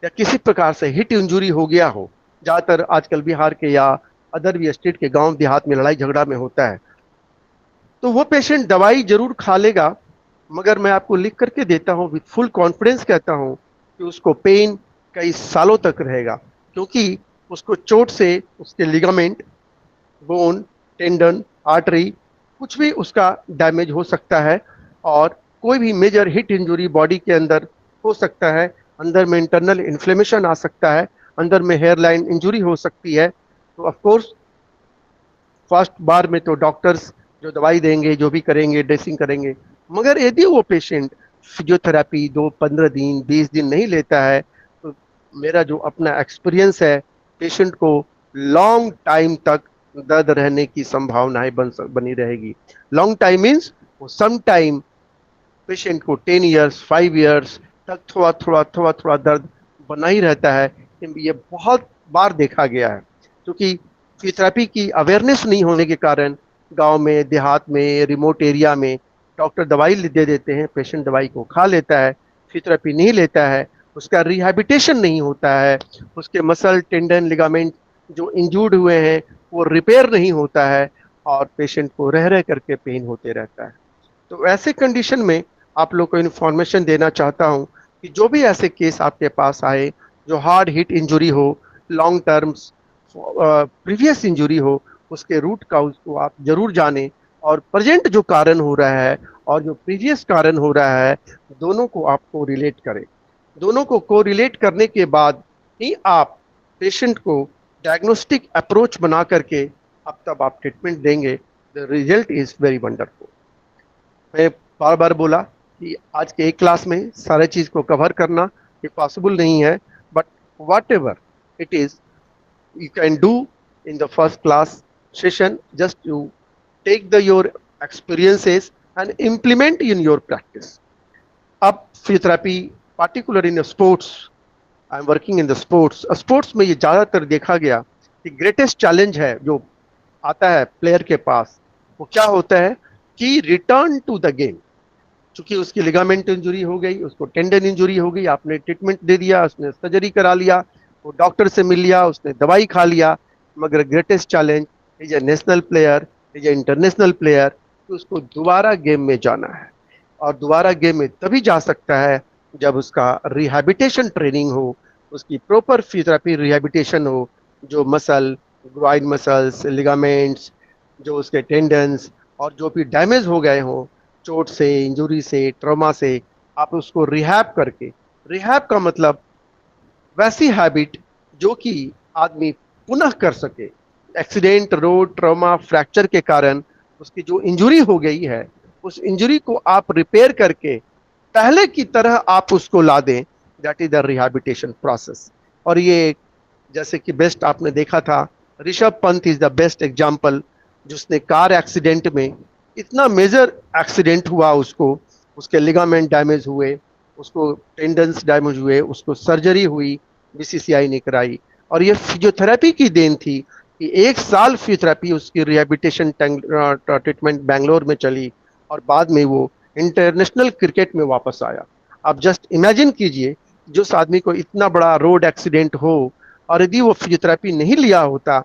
Speaker 3: या किसी प्रकार से हिट इंजरी हो गया हो, ज़्यादातर आजकल बिहार के या अदर भी स्टेट के गांव देहात में लड़ाई झगड़ा में होता है, तो वो पेशेंट दवाई जरूर खा लेगा, मगर मैं आपको लिख करके देता हूँ, विथ फुल कॉन्फिडेंस कहता हूँ कि उसको पेन कई सालों तक रहेगा, क्योंकि उसको चोट से उसके लिगामेंट, बोन, टेंडन, आर्टरी कुछ भी उसका डैमेज हो सकता है, और कोई भी मेजर हिट इंजरी बॉडी के अंदर हो सकता है, अंदर में इंटरनल इन्फ्लेमेशन आ सकता है, अंदर में हेयर लाइन इंजरी हो सकती है। तो ऑफ कोर्स फर्स्ट बार में तो डॉक्टर्स जो दवाई देंगे, जो भी करेंगे, ड्रेसिंग करेंगे, मगर यदि वो पेशेंट फिजियोथेरेपी 2-15 दिन 20 दिन नहीं लेता है, तो मेरा जो अपना एक्सपीरियंस है, पेशेंट को लॉन्ग टाइम तक दर्द रहने की संभावनाएं बनी रहेगी। लॉन्ग टाइम मीन्स वो सम टाइम पेशेंट को 10 ईयर्स 5 ईयर्स तक थोड़ा थोड़ा दर्द बना ही रहता है। ये बहुत बार देखा गया है, क्योंकि फिजियोथेरेपी की अवेयरनेस नहीं होने के कारण गांव में, देहात में, रिमोट एरिया में डॉक्टर दवाई दे देते हैं, पेशेंट दवाई को खा लेता है, फिजियोथेरेपी नहीं लेता है, उसका रिहैबिलिटेशन नहीं होता है, उसके मसल, टेंडन, लिगामेंट जो इंजूर्ड हुए हैं वो रिपेयर नहीं होता है, और पेशेंट को रह रह करके पेन होते रहता है। तो ऐसे कंडीशन में आप लोग को इन्फॉर्मेशन देना चाहता हूं कि जो भी ऐसे केस आपके पास आए, जो हार्ड हिट इंजरी हो, लॉन्ग टर्म्स प्रीवियस इंजरी हो, उसके रूट काउज को आप जरूर जानें, और प्रेजेंट जो कारण हो रहा है और जो प्रीवियस कारण हो रहा है, दोनों को आपको रिलेट करें। दोनों को कोरिलेट करने के बाद ही आप पेशेंट को डायग्नोस्टिक अप्रोच बना करके अब तब आप ट्रीटमेंट देंगे। The result is very wonderful. मैं बार बार बोला कि आज के एक क्लास में सारे चीज़ को कवर करना ये पॉसिबल नहीं है, but what ever it is you can do in the first class session, just you take your experiences and implement in your practice. अब physiotherapy particular in sports, I am working in the sports में ये ज़्यादातर देखा गया कि ग्रेटेस्ट चैलेंज है जो आता है प्लेयर के पास, वो क्या होता है कि रिटर्न टू द गेम। चूंकि उसकी लिगामेंट इंजरी हो गई, उसको टेंडन इंजरी हो गई, आपने ट्रीटमेंट दे दिया, उसने सर्जरी करा लिया, वो डॉक्टर से मिल लिया, उसने दवाई खा लिया, मगर greatest challenge is a national player, is a international player, तो उसको दोबारा गेम में जाना है। और दोबारा गेम में तभी जा सकता है जब उसका रिहैबिलिटेशन ट्रेनिंग हो, उसकी प्रॉपर फिजियोथेरेपी रिहैबिलिटेशन हो, जो मसल, ग्रॉइन मसल्स, लिगामेंट्स, जो उसके टेंडन्स और जो भी डैमेज हो गए हों चोट से, इंजरी से, ट्रॉमा से, आप उसको रिहैब करके, रिहैब का मतलब वैसी हैबिट जो कि आदमी पुनः कर सके। एक्सीडेंट, रोड ट्रॉमा, फ्रैक्चर के कारण उसकी जो इंजरी हो गई है, उस इंजरी को आप रिपेयर करके पहले की तरह आप उसको ला दें, that is the rehabilitation process. और ये जैसे कि बेस्ट आपने देखा था, Rishabh Pant is the best example, जिसने कार एक्सीडेंट में, इतना मेजर एक्सीडेंट हुआ उसको, उसके लिगामेंट डैमेज हुए, उसको टेंडन्स डैमेज हुए, उसको सर्जरी हुई, बीसीसीआई ने कराई, और ये फिजियोथेरेपी की देन थी कि 1 साल फिजियोथेरेपी उसकी रिहैबिलिटेशन ट्रीटमेंट बेंगलोर में चली, और बाद में वो इंटरनेशनल क्रिकेट में वापस आया। आप जस्ट इमेजिन कीजिए, जो उस आदमी को इतना बड़ा रोड एक्सीडेंट हो और यदि वो फिजियोथेरेपी नहीं लिया होता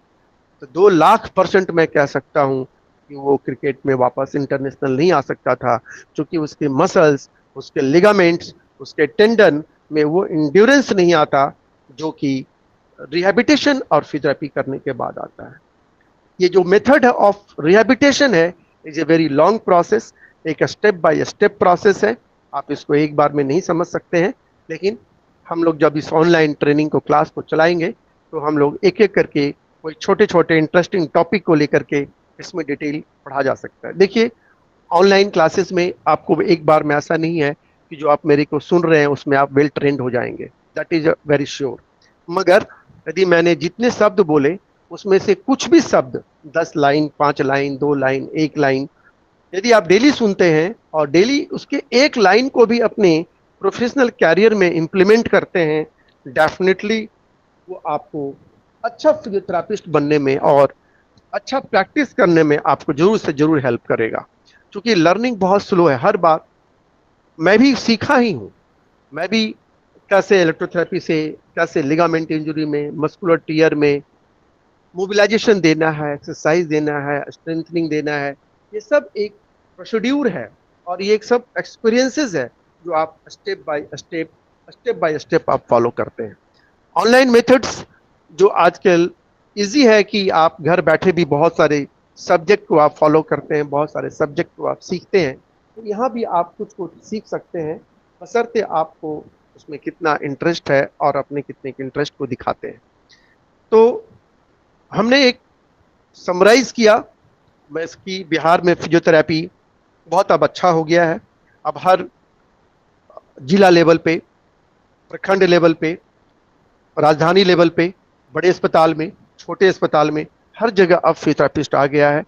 Speaker 3: तो 2,00,000% मैं कह सकता हूँ कि वो क्रिकेट में वापस इंटरनेशनल नहीं आ सकता था, क्योंकि उसके मसल्स, उसके लिगामेंट्स, उसके टेंडन में वो इंड्योरेंस नहीं आता जो कि रिहैबिलिटेशन और फिजियोथेरेपी करने के बाद आता है। ये जो मेथड ऑफ रिहैबिलिटेशन है is a very long process, एक स्टेप बाय स्टेप प्रोसेस है, आप इसको एक बार में नहीं समझ सकते हैं, लेकिन हम लोग जब इस ऑनलाइन ट्रेनिंग को क्लास को चलाएंगे तो हम लोग एक एक करके कोई छोटे छोटे इंटरेस्टिंग टॉपिक को लेकर के इसमें डिटेल पढ़ा जा सकता है। देखिए, ऑनलाइन क्लासेस में आपको एक बार में ऐसा नहीं है कि जो आप मेरे को सुन रहे हैं उसमें आप वेल ट्रेंड हो जाएंगे, दैट इज वेरी श्योर। मगर यदि मैंने जितने शब्द बोले उसमें से कुछ भी शब्द 10 लाइन, 5 लाइन, 2 लाइन, 1 लाइन यदि आप डेली सुनते हैं और डेली उसके एक लाइन को भी अपने प्रोफेशनल कैरियर में इम्प्लीमेंट करते हैं, डेफिनेटली वो आपको अच्छा फिजियोथेरापिस्ट बनने में और अच्छा प्रैक्टिस करने में आपको जरूर से जरूर हेल्प करेगा। क्योंकि लर्निंग बहुत स्लो है। हर बार मैं भी सीखा ही हूँ। मैं भी कैसे इलेक्ट्रोथेरेपी से कैसे लिगामेंट इंजरी में, मस्कुलर टीयर में मोबिलाइजेशन देना है, एक्सरसाइज देना है, स्ट्रेंथनिंग देना है, ये सब एक प्रोसीड्यूर है और ये एक सब एक्सपीरियंसेस है जो आप स्टेप बाय स्टेप आप फॉलो करते हैं। ऑनलाइन मेथड्स जो आजकल इजी है कि आप घर बैठे भी बहुत सारे सब्जेक्ट को आप फॉलो करते हैं, बहुत सारे सब्जेक्ट को आप सीखते हैं। तो यहाँ भी आप कुछ को सीख सकते हैं, बशर्ते आपको उसमें कितना इंटरेस्ट है और अपने कितने इंटरेस्ट को दिखाते हैं। तो हमने एक समराइज किया मैं इसकी, बिहार में फिजियोथेरेपी बहुत अब अच्छा हो गया है। अब हर जिला लेवल पे, प्रखंड लेवल पे, राजधानी लेवल पे, बड़े अस्पताल में, छोटे अस्पताल में, हर जगह अब फिजियोथेरेपिस्ट आ गया है।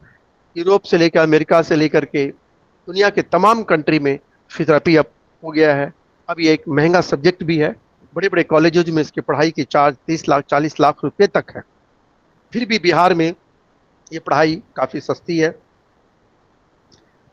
Speaker 3: यूरोप से लेकर, अमेरिका से लेकर के दुनिया के तमाम कंट्री में फिजियोथेरेपी अब हो गया है। अब ये एक महंगा सब्जेक्ट भी है। बड़े बड़े कॉलेजेस में इसकी पढ़ाई की चार्ज 30 लाख 40 लाख रुपए तक है। फिर भी बिहार में ये पढ़ाई काफ़ी सस्ती है।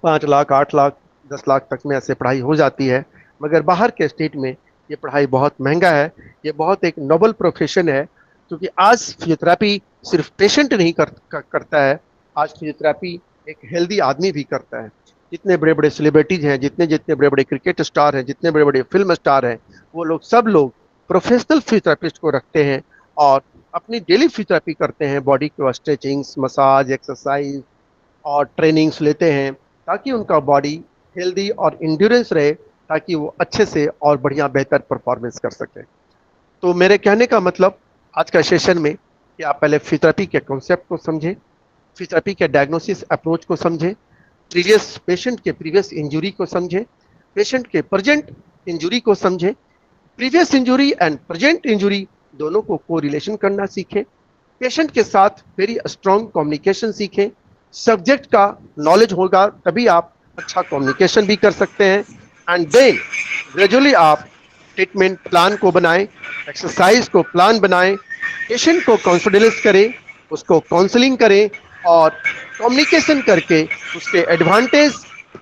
Speaker 3: 5 लाख 8 लाख 10 लाख तक में ऐसे पढ़ाई हो जाती है। मगर बाहर के स्टेट में ये पढ़ाई बहुत महंगा है। ये बहुत एक नोबल प्रोफेशन है, क्योंकि आज फिजियोथेरेपी सिर्फ पेशेंट नहीं करता है, आज फिजियोथेरेपी एक हेल्दी आदमी भी करता है। जितने बड़े बड़े सेलिब्रिटीज हैं, जितने जितने बड़े बड़े क्रिकेट स्टार हैं, जितने बड़े बड़े फिल्म स्टार हैं, वो लोग सब लोग प्रोफेशनल फिजियोथेरेपिस्ट को रखते हैं और अपनी डेली फिजियोथेरेपी करते हैं। बॉडी को स्ट्रेचिंग्स, मसाज, एक्सरसाइज और ट्रेनिंग्स लेते हैं ताकि उनका बॉडी हेल्दी और इंड्योरेंस रहे, ताकि वो अच्छे से और बढ़िया बेहतर परफॉर्मेंस कर सकें। तो मेरे कहने का मतलब आज का सेशन में कि आप पहले फिजियोथेरेपी के कॉन्सेप्ट को समझें, फिजियोथेरेपी के डायग्नोसिस अप्रोच को समझें, प्रीवियस पेशेंट के प्रीवियस इंजरी को समझें, पेशेंट के प्रेजेंट इंजरी को समझें, previous injury and present injury दोनों को कोरिलेशन करना सीखें, पेशेंट के साथ वेरी स्ट्रॉन्ग कम्युनिकेशन सीखें। सब्जेक्ट का नॉलेज होगा तभी आप अच्छा कम्युनिकेशन भी कर सकते हैं। एंड देन ग्रेजुअली आप ट्रीटमेंट प्लान को बनाएं, एक्सरसाइज को प्लान बनाएं, पेशेंट को कॉन्फिडेंस करें, उसको काउंसलिंग करें और कम्युनिकेशन करके उसके एडवांटेज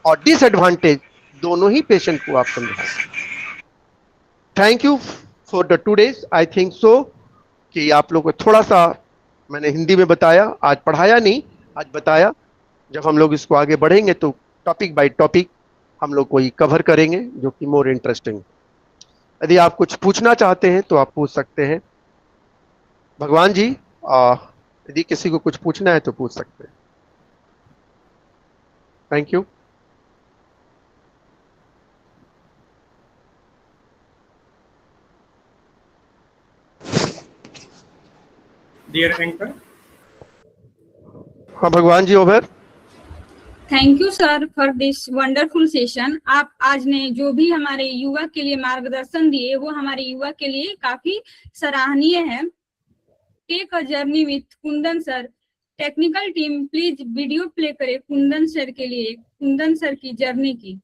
Speaker 3: और डिसएडवांटेज दोनों ही पेशेंट को आप समझाएं। Thank you for the today's. I think so कि आप लोगों को थोड़ा सा मैंने हिंदी में बताया, आज पढ़ाया नहीं, आज बताया। जब हम लोग इसको आगे बढ़ेंगे तो टॉपिक बाय टॉपिक हम लोग कोई कवर करेंगे जो कि मोर इंटरेस्टिंग। यदि आप कुछ पूछना चाहते हैं तो आप पूछ सकते हैं। भगवान जी, यदि किसी को कुछ पूछना है तो पूछ सकते हैं। Thank you.
Speaker 2: Dear anchor,
Speaker 3: हाँ Bhagwan ji, over.
Speaker 1: Thank you sir for this wonderful session. आप आज ने जो भी हमारे युवा के लिए मार्गदर्शन दिए वो हमारे युवा के लिए काफी सराहनीय है। Take a journey with Kundan sir. Technical team please video play करे कुंदन सर के लिए, कुंदन सर की जर्नी की।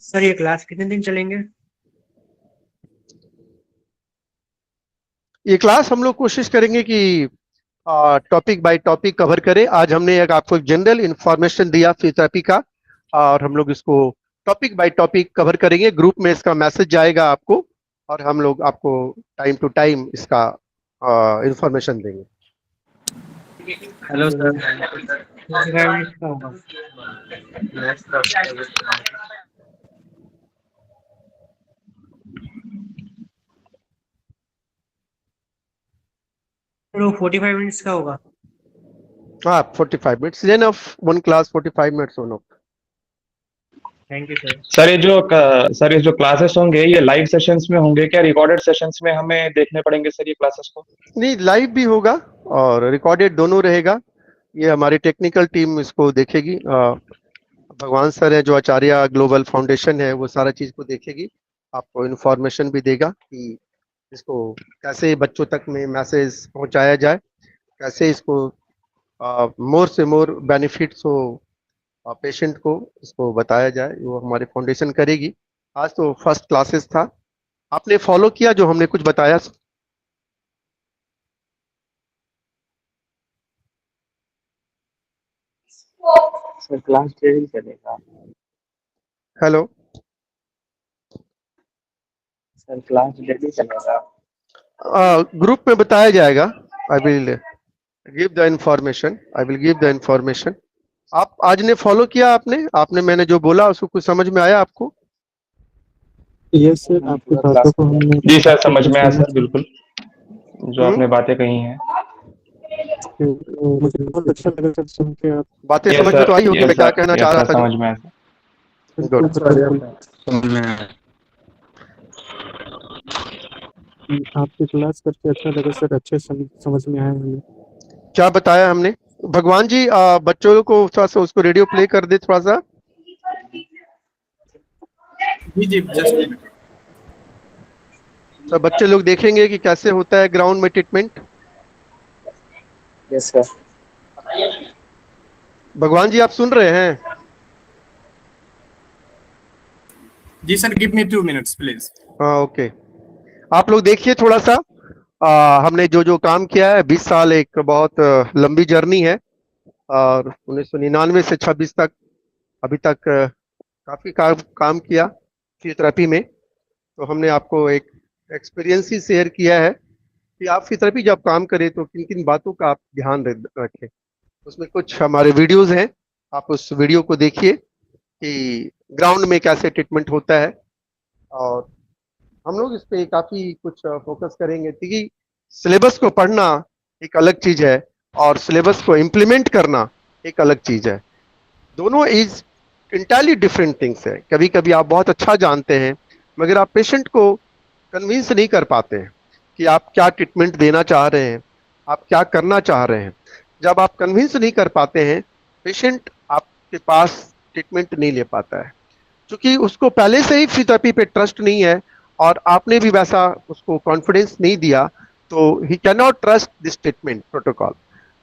Speaker 4: सर ये क्लास कितने दिन चलेंगे?
Speaker 3: ये क्लास हम लोग कोशिश करेंगे कि टॉपिक बाय टॉपिक कवर करें। आज हमने एक आपको जनरल इंफॉर्मेशन दिया फिजियोथेरेपी का और हम लोग इसको टॉपिक बाय टॉपिक कवर करेंगे। ग्रुप में इसका मैसेज जाएगा आपको और हम लोग आपको टाइम टू टाइम इसका इंफॉर्मेशन देंगे।
Speaker 4: Hello sir. का होगा? तो 45 मिनट्स का होगा।
Speaker 3: हाँ, 45 minutes then off one class 45 minutes on off.
Speaker 4: Thank you sir.
Speaker 2: Sir ये जो क्लासेस होंगे ये लाइव सेशंस में होंगे क्या, रिकॉर्डेड सेशंस में हमें देखने पड़ेंगे सर ये क्लासेस को?
Speaker 3: नहीं, लाइव भी होगा और रिकॉर्डेड दोनों रहेगा। ये हमारी टेक्निकल टीम इसको देखेगी। भगवान सर है जो आचार्य ग्लोबल फाउंडेशन है, वो सारा चीज को देखेगी, आपको इन्फॉर्मेशन भी देगा कि इसको कैसे बच्चों तक में मैसेज पहुंचाया जाए, कैसे इसको मोर से मोर बेनिफिट्स हो पेशेंट को, इसको बताया जाए, वो हमारी फाउंडेशन करेगी। आज तो फर्स्ट क्लासेस था, आपने फॉलो किया जो हमने कुछ बताया?
Speaker 5: सर क्लास डेली चलेगा।
Speaker 3: हेलो
Speaker 5: सर क्लास डेली चलेगा।
Speaker 3: ग्रुप में बताया जाएगा। I will give the information, I will give the information. आप आज ने फॉलो किया? आपने मैंने जो बोला उसको कुछ समझ में आया आपको?
Speaker 6: यस सर, आपकी बातों को हमने
Speaker 2: जी सर, समझ में आया सर, बिल्कुल जो आपने
Speaker 3: हम्म?
Speaker 2: बातें कही हैं।
Speaker 6: मुझे बहुत अच्छा लगा सर सुन के। आप
Speaker 3: बातें
Speaker 2: यस
Speaker 3: समझ में
Speaker 2: सर,
Speaker 3: तो आई होगी
Speaker 2: यस
Speaker 3: मैं क्या
Speaker 2: सर,
Speaker 3: कहना
Speaker 2: यस
Speaker 3: चाह रहा
Speaker 2: सर,
Speaker 3: था जो।
Speaker 2: समझ में आया सर।
Speaker 3: गुड।
Speaker 6: समझ में आया। आपकी क्लास करके अच्छा लगा सर, अच्छे समझ में आया हमें।
Speaker 3: क्या बताया हमने? भगवान जी बच्चों को थोड़ा सा उसको रेडियो प्ले कर दे थोड़ा सा।
Speaker 7: जी जस्ट
Speaker 3: तो बच्चे लोग देखेंगे कि कैसे होता है ग्राउंड में ट्रीटमेंट।
Speaker 5: Yes sir.
Speaker 3: भगवान जी आप सुन रहे हैं?
Speaker 7: जी sir, give me 2 minutes please.
Speaker 3: हाँ ओके, आप लोग देखिए थोड़ा सा। हमने जो जो काम किया है, 20 साल एक बहुत लंबी जर्नी है, और 1999 से 26 तक अभी तक काफी काम किया फिजियोथेरेपी में। तो हमने आपको एक एक्सपीरियंस ही शेयर किया है कि आप फिजियोथेरेपी जब काम करें तो किन किन बातों का आप ध्यान रखें। उसमें कुछ हमारे वीडियोस हैं, आप उस वीडियो को देखिए कि ग्राउंड में कैसे ट्रीटमेंट होता है। और हम लोग इस पे काफी कुछ फोकस करेंगे, क्योंकि सिलेबस को पढ़ना एक अलग चीज है और सिलेबस को इम्प्लीमेंट करना एक अलग चीज है। दोनों इज इंटायरली डिफरेंट थिंग्स है। कभी कभी आप बहुत अच्छा जानते हैं मगर आप पेशेंट को कन्विंस नहीं कर पाते हैं कि आप क्या ट्रीटमेंट देना चाह रहे हैं, आप क्या करना चाह रहे हैं। जब आप कन्विंस नहीं कर पाते हैं, पेशेंट आपके पास ट्रीटमेंट नहीं ले पाता है, क्योंकि उसको पहले से ही फिजियोथेरेपी पे ट्रस्ट नहीं है और आपने भी वैसा उसको कॉन्फिडेंस नहीं दिया, तो he can not trust this treatment protocol.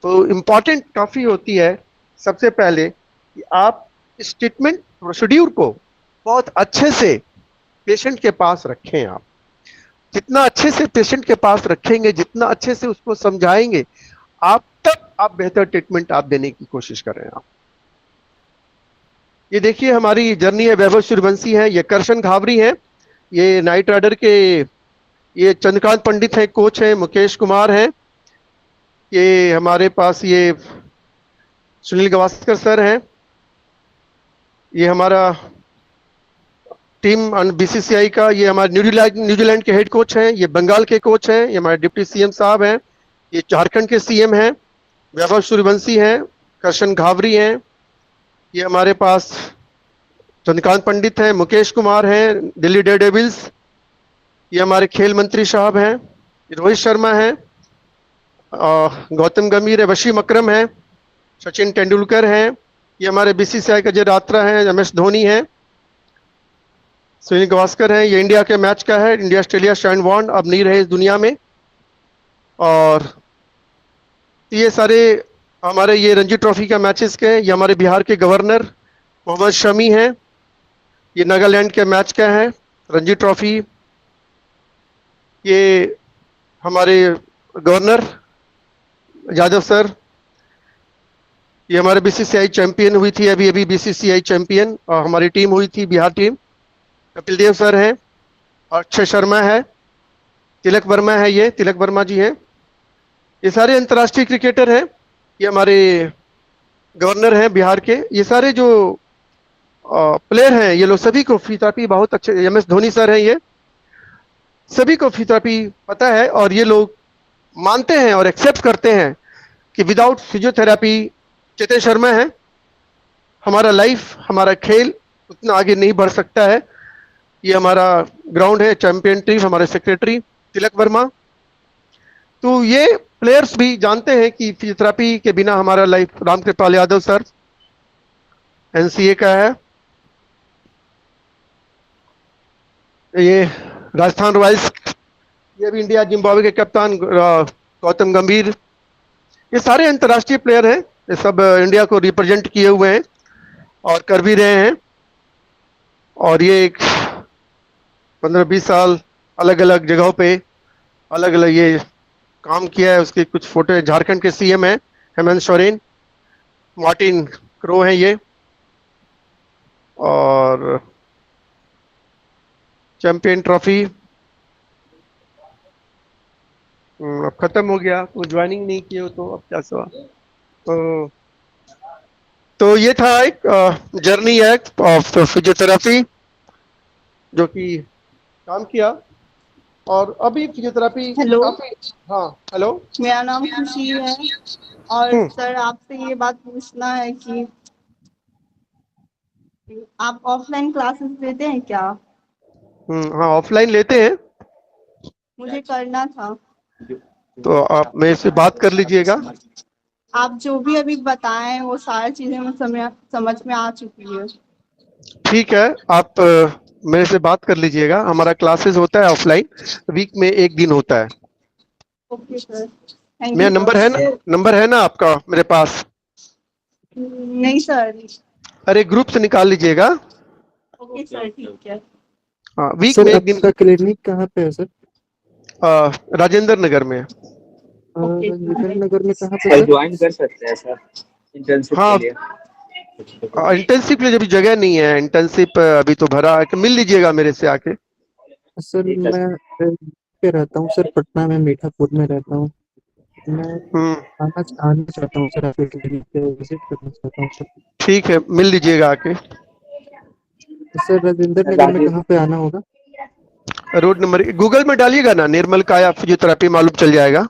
Speaker 3: तो इम्पॉर्टेंट काफ़ी होती है सबसे पहले कि आप इस ट्रीटमेंट प्रोसीड्यूर को बहुत अच्छे से पेशेंट के पास रखें। आप जितना अच्छे से पेशेंट के पास रखेंगे, जितना अच्छे से उसको समझाएंगे, आप तब आप बेहतर ट्रीटमेंट आप देने की कोशिश कर रहे हैं। आप ये देखिए हमारी जर्नी है, वैभव सूर्यवंशी है, ये करशन घावरी है, ये नाइट राइडर के ये चंद्रकांत पंडित है, कोच है, मुकेश कुमार है, ये हमारे पास ये सुनील गावस्कर सर हैं, ये हमारा टीम बीसीसीआई का, ये हमारे न्यूजीलैंड के हेड कोच हैं, ये बंगाल के कोच हैं, ये हमारे डिप्टी सीएम साहब हैं, ये झारखंड के सीएम हैं, वैभव सूर्यवंशी हैं, करशन घावरी हैं, ये हमारे पास चंद्रकांत पंडित हैं, मुकेश कुमार हैं, दिल्ली डेयरडेविल्स, ये हमारे खेल मंत्री साहब हैं, रोहित शर्मा हैं, गौतम गंभीर है, वसीम अकरम है, सचिन तेंदुलकर हैं, ये हमारे बीसीसीआई का अजय रात्रा हैं, MS धोनी हैं, सुनील गावस्कर हैं, ये इंडिया के मैच का है, इंडिया ऑस्ट्रेलिया शाइन वॉन्ड अब नहीं रहे इस दुनिया में। और ये सारे हमारे ये रणजी ट्रॉफी का मैचेस के, ये हमारे बिहार के गवर्नर मोहम्मद शमी हैं, ये नागालैंड के मैच का है रणजी ट्रॉफी, ये हमारे गवर्नर यादव सर, ये हमारे बीसीसीआई चैंपियन हुई थी अभी अभी बीसीसीआई चैंपियन, और हमारी टीम हुई थी बिहार टीम, कपिल देव सर हैं, अक्षय शर्मा है, तिलक वर्मा है, ये तिलक वर्मा जी हैं, ये सारे अंतर्राष्ट्रीय क्रिकेटर हैं, ये हमारे गवर्नर हैं बिहार के। ये सारे जो प्लेयर हैं ये लोग सभी को फिजियोथेरेपी बहुत अच्छे, MS धोनी सर हैं, ये सभी को फिजियोथेरेपी पता है और ये लोग मानते हैं और एक्सेप्ट करते हैं कि विदाउट फिजियोथेरेपी, चेतन शर्मा है, हमारा लाइफ हमारा खेल उतना आगे नहीं बढ़ सकता है। ये हमारा ग्राउंड है, चैंपियन टीम, हमारे सेक्रेटरी तिलक वर्मा। तो ये प्लेयर्स भी जानते हैं कि फिजियोथेरेपी के बिना हमारा life, Ramkripal Yadav sir NCA का है, ये राजस्थान रॉयल्स ये भी इंडिया जिम्बाब्वे के कप्तान गौतम गंभीर, ये सारे अंतर्राष्ट्रीय प्लेयर हैं, ये सब इंडिया को रिप्रेजेंट किए हुए हैं और कर भी रहे हैं। और ये 15-20 साल अलग अलग जगहों पे अलग अलग ये काम किया है। उसकी कुछ फोटो है। झारखंड के सीएम है हेमंत सोरेन, मार्टिन क्रो है ये, और चैंपियन ट्रॉफी अब खत्म हो गया, तो ज्वाइनिंग नहीं किए हो तो अब क्या सवा। तो ये था एक जर्नी है ऑफ फिजियोथेरेपी जो कि काम किया, और अभी फिजियोथेरेपी
Speaker 8: हेलो।
Speaker 3: हाँ हेलो,
Speaker 8: मेरा नाम खुशी है और सर आपसे ये बात पूछना है कि आप ऑफलाइन क्लासेस देते हैं क्या?
Speaker 3: हाँ ऑफलाइन लेते हैं,
Speaker 8: मुझे करना था।
Speaker 3: तो आप मेरे से बात कर लीजिएगा।
Speaker 8: आप जो भी अभी बताएं वो सारी चीजें मुझे समझ में आ चुकी है।
Speaker 3: ठीक है, आप मेरे से बात कर लीजिएगा। हमारा क्लासेस होता है ऑफलाइन, वीक में 1 दिन होता है।
Speaker 8: ओके सर, थैंक
Speaker 3: मेरा
Speaker 8: यू।
Speaker 3: नंबर है ना आपका मेरे पास?
Speaker 8: नहीं सर।
Speaker 3: अरे ग्रुप से निकाल लीजिएगा।
Speaker 8: ओके सर, ठीक है।
Speaker 3: हाँ, वीक
Speaker 6: सर
Speaker 3: में 1 दिन।
Speaker 6: आपका क्लिनिक कहाँ पे है सर?
Speaker 3: राजेंद्र नगर में।
Speaker 6: राजेंद्र नगर में कहाँ पे
Speaker 5: सर
Speaker 6: सर?
Speaker 5: ज्वाइन कर सकते हैं सर इंटर्नशिप
Speaker 3: हाँ,
Speaker 5: के लिए।
Speaker 3: इंटर्नशिप के लिए अभी जगह नहीं है, इंटर्नशिप अभी तो भरा है। मिल लीजिएगा मेरे से आके।
Speaker 6: सर मैं पे रहता हूँ सर, पटना में मीठापुर में रहता हूँ। मैं आना चाहता हूँ सर, आपके क्लिनिक पे विजिट करना चाहता हूँ सर।
Speaker 3: ठीक है, मिल लीजिएगा आके।
Speaker 6: सर राजेंद्र नगर में कहाँ पे आना होगा?
Speaker 3: रोड नंबर गूगल में डालिएगा ना, निर्मल काया फिजियोथेरेपी, मालूम चल जाएगा।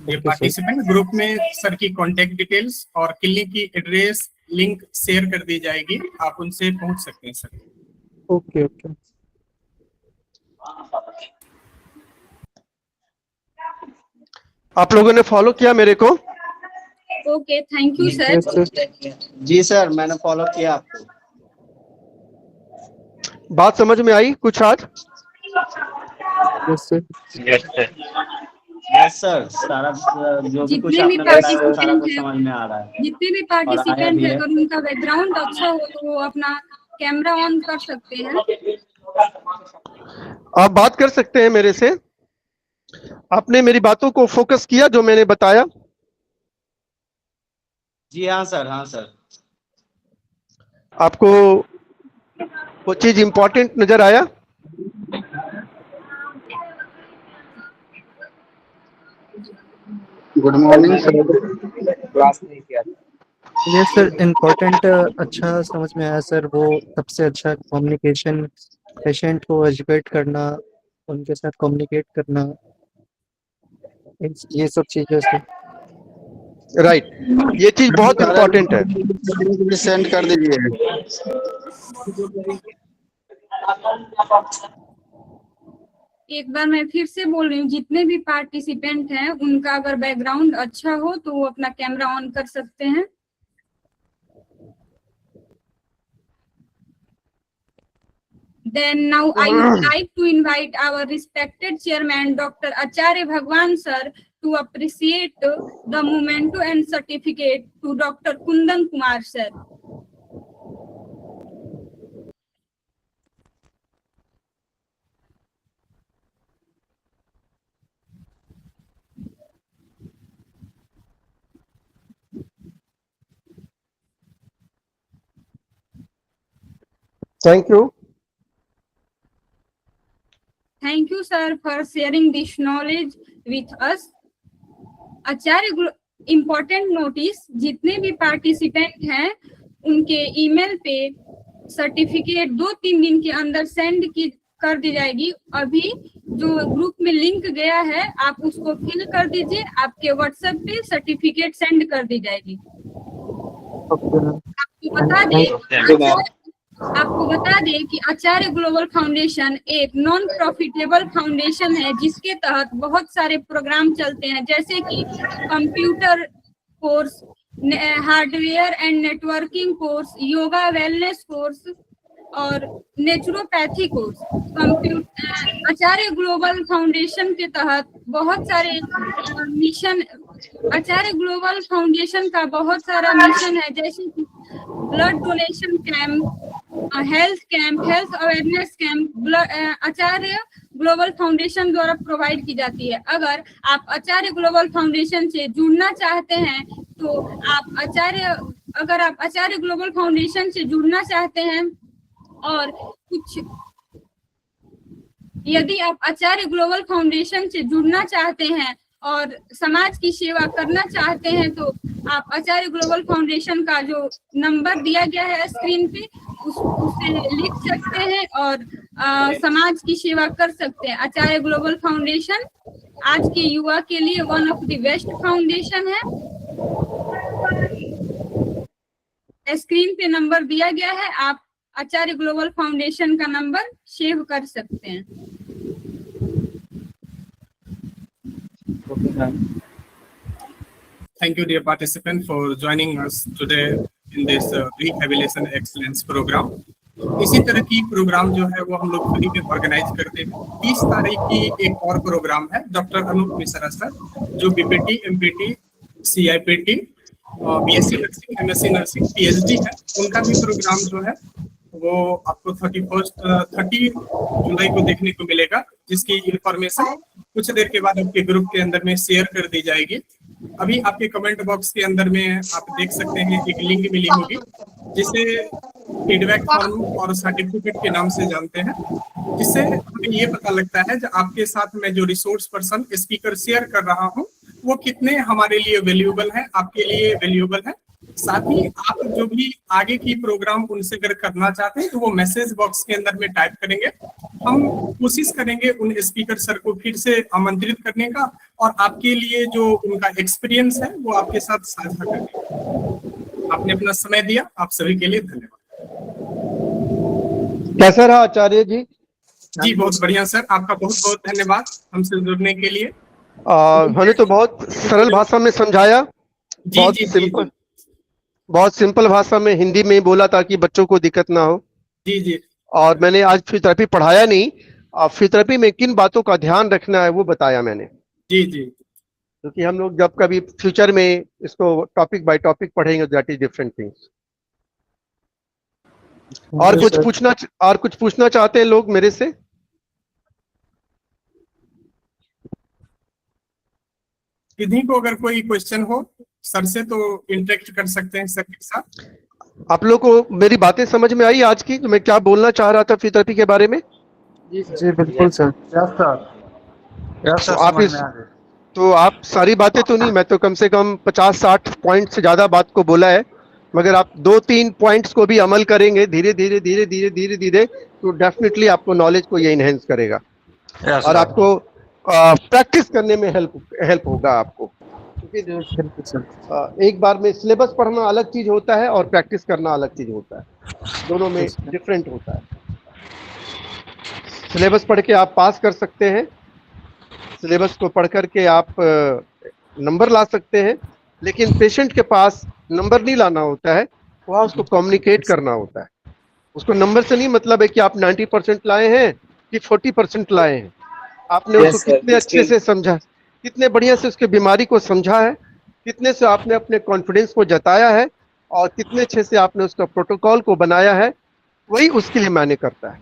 Speaker 7: ये पार्टिसिपेंट ग्रुप में सर की कांटेक्ट डिटेल्स और क्लिनिक की एड्रेस लिंक शेयर कर दी जाएगी, आप उनसे पहुंच सकते हैं सर।
Speaker 6: Okay okay.
Speaker 3: आप लोगों ने फॉलो किया मेरे को?
Speaker 1: Okay, thank you sir.
Speaker 6: Yes sir.
Speaker 9: जी सर, मैंने फॉलो किया आपको।
Speaker 3: बात समझ में आई कुछ आज?
Speaker 6: Yes sir.
Speaker 9: यस सर, सारा जो भी कुछ
Speaker 1: जितने भी
Speaker 9: आपने बताया वो सारा
Speaker 1: पार्टिसिपेंट
Speaker 9: कुछ
Speaker 1: हैं,
Speaker 9: समझ में आ रहा है।
Speaker 1: जितने भी
Speaker 9: और आया
Speaker 1: पार्टिसिपेंट
Speaker 9: भी
Speaker 1: है,
Speaker 9: है।
Speaker 1: अगर उनका बैकग्राउंड अच्छा हो तो वो अपना कैमरा ऑन कर सकते हैं।
Speaker 3: आप बात कर सकते हैं मेरे से। आपने मेरी बातों को फोकस किया जो मैंने बताया?
Speaker 9: जी हाँ सर, हाँ सर।
Speaker 3: आपको वो चीज इंपॉर्टेंट नजर आया?
Speaker 5: गुड मॉर्निंग सर, क्लास नहीं किया था।
Speaker 6: यस सर, इम्पोर्टेंट अच्छा समझ में आया सर। वो सबसे अच्छा कम्युनिकेशन, पेशेंट को एजुकेट करना, उनके साथ कम्युनिकेट करना, ये सब चीज़ें सर।
Speaker 3: राइट, ये चीज बहुत इंपॉर्टेंट है।
Speaker 9: सेंड कर दीजिए।
Speaker 1: एक बार मैं फिर से बोल रही हूँ, जितने भी पार्टिसिपेंट हैं उनका अगर बैकग्राउंड अच्छा हो तो वो अपना कैमरा ऑन कर सकते हैं। Then now I would like to invite our respected chairman, Dr. Acharya Bhagwan sir, to appreciate the memento and certificate to Dr. Kundan Kumar sir.
Speaker 3: Thank you.
Speaker 1: Thank you, sir, for sharing this knowledge with us. Acharya, important notice, जितने भी पार्टिसिपेंट हैं उनके ईमेल पे सर्टिफिकेट 2-3 दिन के अंदर कर दी जाएगी। अभी जो ग्रुप में लिंक गया है आप उसको फिल कर दीजिए, आपके व्हाट्सएप पे सर्टिफिकेट सेंड कर दी जाएगी। आपको बता दें कि आचार्य ग्लोबल फाउंडेशन एक नॉन प्रॉफिटेबल फाउंडेशन है, जिसके तहत बहुत सारे प्रोग्राम चलते हैं, जैसे कि computer course, hardware and networking course, yoga wellness course, और नेचुरोपैथी कोर्स। आचार्य ग्लोबल फाउंडेशन के तहत बहुत सारे मिशन, आचार्य ग्लोबल फाउंडेशन का बहुत सारा मिशन है, जैसे कि blood donation camp, health awareness camp Acharya global foundation द्वारा प्रोवाइड की जाती है। अगर आप आचार्य ग्लोबल फाउंडेशन से जुड़ना चाहते हैं तो अगर आप आचार्य ग्लोबल फाउंडेशन से जुड़ना चाहते हैं और यदि आप आचार्य ग्लोबल फाउंडेशन से जुड़ना चाहते हैं और समाज की सेवा करना चाहते हैं तो आप आचार्य ग्लोबल फाउंडेशन का जो नंबर दिया गया है स्क्रीन पे उससे लिख सकते हैं और समाज की सेवा कर सकते हैं। आचार्य ग्लोबल फाउंडेशन आज के युवा के लिए one of the best foundation है। स्क्रीन पे नंबर दिया गया है, आप आचार्य ग्लोबल फाउंडेशन का नंबर सेव कर सकते हैं।
Speaker 7: Thank you, dear participant, for joining us today in this Rehabilitation Excellence Program. इसी तरह की प्रोग्राम जो है वो हम लोग फ्री में ऑर्गेनाइज करते हैं। 30 तारीख की एक और प्रोग्राम है, डॉक्टर अनूप मिश्रा सर जो BPT, MPT, CIPT, BSc nursing, MSc nursing, PhD है, उनका भी प्रोग्राम जो है वो आपको 30 जुलाई को देखने को मिलेगा, जिसकी इंफॉर्मेशन कुछ देर के बाद आपके ग्रुप के अंदर में शेयर कर दी जाएगी। अभी आपके कमेंट बॉक्स के अंदर में आप देख सकते हैं एक लिंक मिली होगी जिसे फीडबैक फॉर्म और सर्टिफिकेट के नाम से जानते हैं, जिससे हमें ये पता लगता है कि आपके साथ मैं जो रिसोर्स पर्सन स्पीकर शेयर कर रहा हूँ वो कितने हमारे लिए वैल्यूएबल है, आपके लिए वैल्यूएबल है। साथ ही आप जो भी आगे की प्रोग्राम उनसे अगर करना चाहते हैं तो वो मैसेज बॉक्स के अंदर में टाइप करेंगे। हम कोशिश करेंगे उन स्पीकर सर को फिर से आमंत्रित करने का और आपके लिए जो उनका एक्सपीरियंस है वो आपके साथ साझा करने का। आपने अपना समय दिया, आप सभी के लिए धन्यवाद।
Speaker 3: कैसा रहा आचार्य जी?
Speaker 7: जी बहुत बढ़िया सर, आपका बहुत बहुत धन्यवाद हमसे जुड़ने के लिए।
Speaker 3: हमने तो बहुत सरल भाषा में समझाया, बहुत सिंपल भाषा में हिंदी में बोला ताकि बच्चों को दिक्कत ना हो।
Speaker 7: जी जी।
Speaker 3: और मैंने आज फिजियोथेरेपी पढ़ाया नहीं, फिजियोथेरेपी में किन बातों का ध्यान रखना है वो बताया मैंने।
Speaker 7: जी जी।
Speaker 3: क्योंकि हम लोग जब कभी फ्यूचर में इसको टॉपिक बाय टॉपिक पढ़ेंगे, दैट इज डिफरेंट थिंग्स। और कुछ पूछना चाहते हैं लोग मेरे से?
Speaker 7: किन्हीं को अगर कोई क्वेश्चन हो सर से तो इंटरेक्ट कर सकते हैं सर के साथ।
Speaker 3: आप लोग को मेरी बातें समझ में आई आज की, मैं क्या बोलना चाह रहा था फिजियोथेरेपी के बारे में?
Speaker 6: जी बिल्कुल सर।
Speaker 3: तो आप सारी बातें तो नहीं, मैं तो कम से कम 50-60 पॉइंट से ज्यादा बात को बोला है, मगर आप 2-3 पॉइंट्स को भी अमल करेंगे धीरे धीरे तो डेफिनेटली आपको नॉलेज को ये इनहेंस करेगा और आपको प्रैक्टिस करने में हेल्प होगा आपको। क्योंकि एक बार में सिलेबस पढ़ना अलग चीज होता है और प्रैक्टिस करना अलग चीज होता है, दोनों में डिफरेंट होता है। सिलेबस पढ़ के आप पास कर सकते हैं, सिलेबस को पढ़ करके आप नंबर ला सकते हैं, लेकिन पेशेंट के पास नंबर नहीं लाना होता है, वहाँ उसको कम्युनिकेट करना होता है। उसको नंबर से नहीं मतलब है कि आप 90% लाए हैं कि 40% लाए हैं। आपने उसको कितने अच्छे से समझा, कितने बढ़िया से उसके बीमारी को समझा है, कितने से आपने अपने कॉन्फिडेंस को जताया है और कितने अच्छे से आपने उसका प्रोटोकॉल को बनाया है, वही उसके लिए मायने करता है।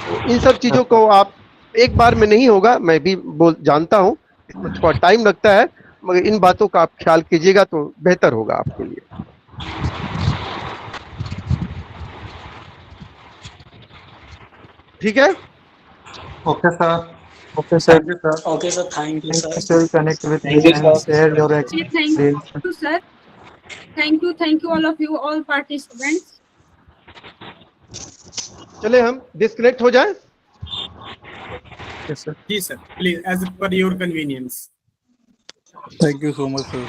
Speaker 3: तो इन सब चीज़ों को आप एक बार में नहीं होगा, मैं भी जानता हूँ इसमें थोड़ा टाइम लगता है, मगर इन बातों का आप ख्याल कीजिएगा तो बेहतर होगा आपके लिए। ठीक है?
Speaker 6: Okay sir. Okay sir.
Speaker 5: Okay sir, thank you sir.
Speaker 6: Still connect with me and share your experience.
Speaker 1: Thank you sir. Thank you all of you, all participants.
Speaker 3: चले हम डिस्कनेक्ट हो जाएं?
Speaker 6: Yes sir.
Speaker 7: जी sir, please as per your convenience.
Speaker 10: Thank you so much sir.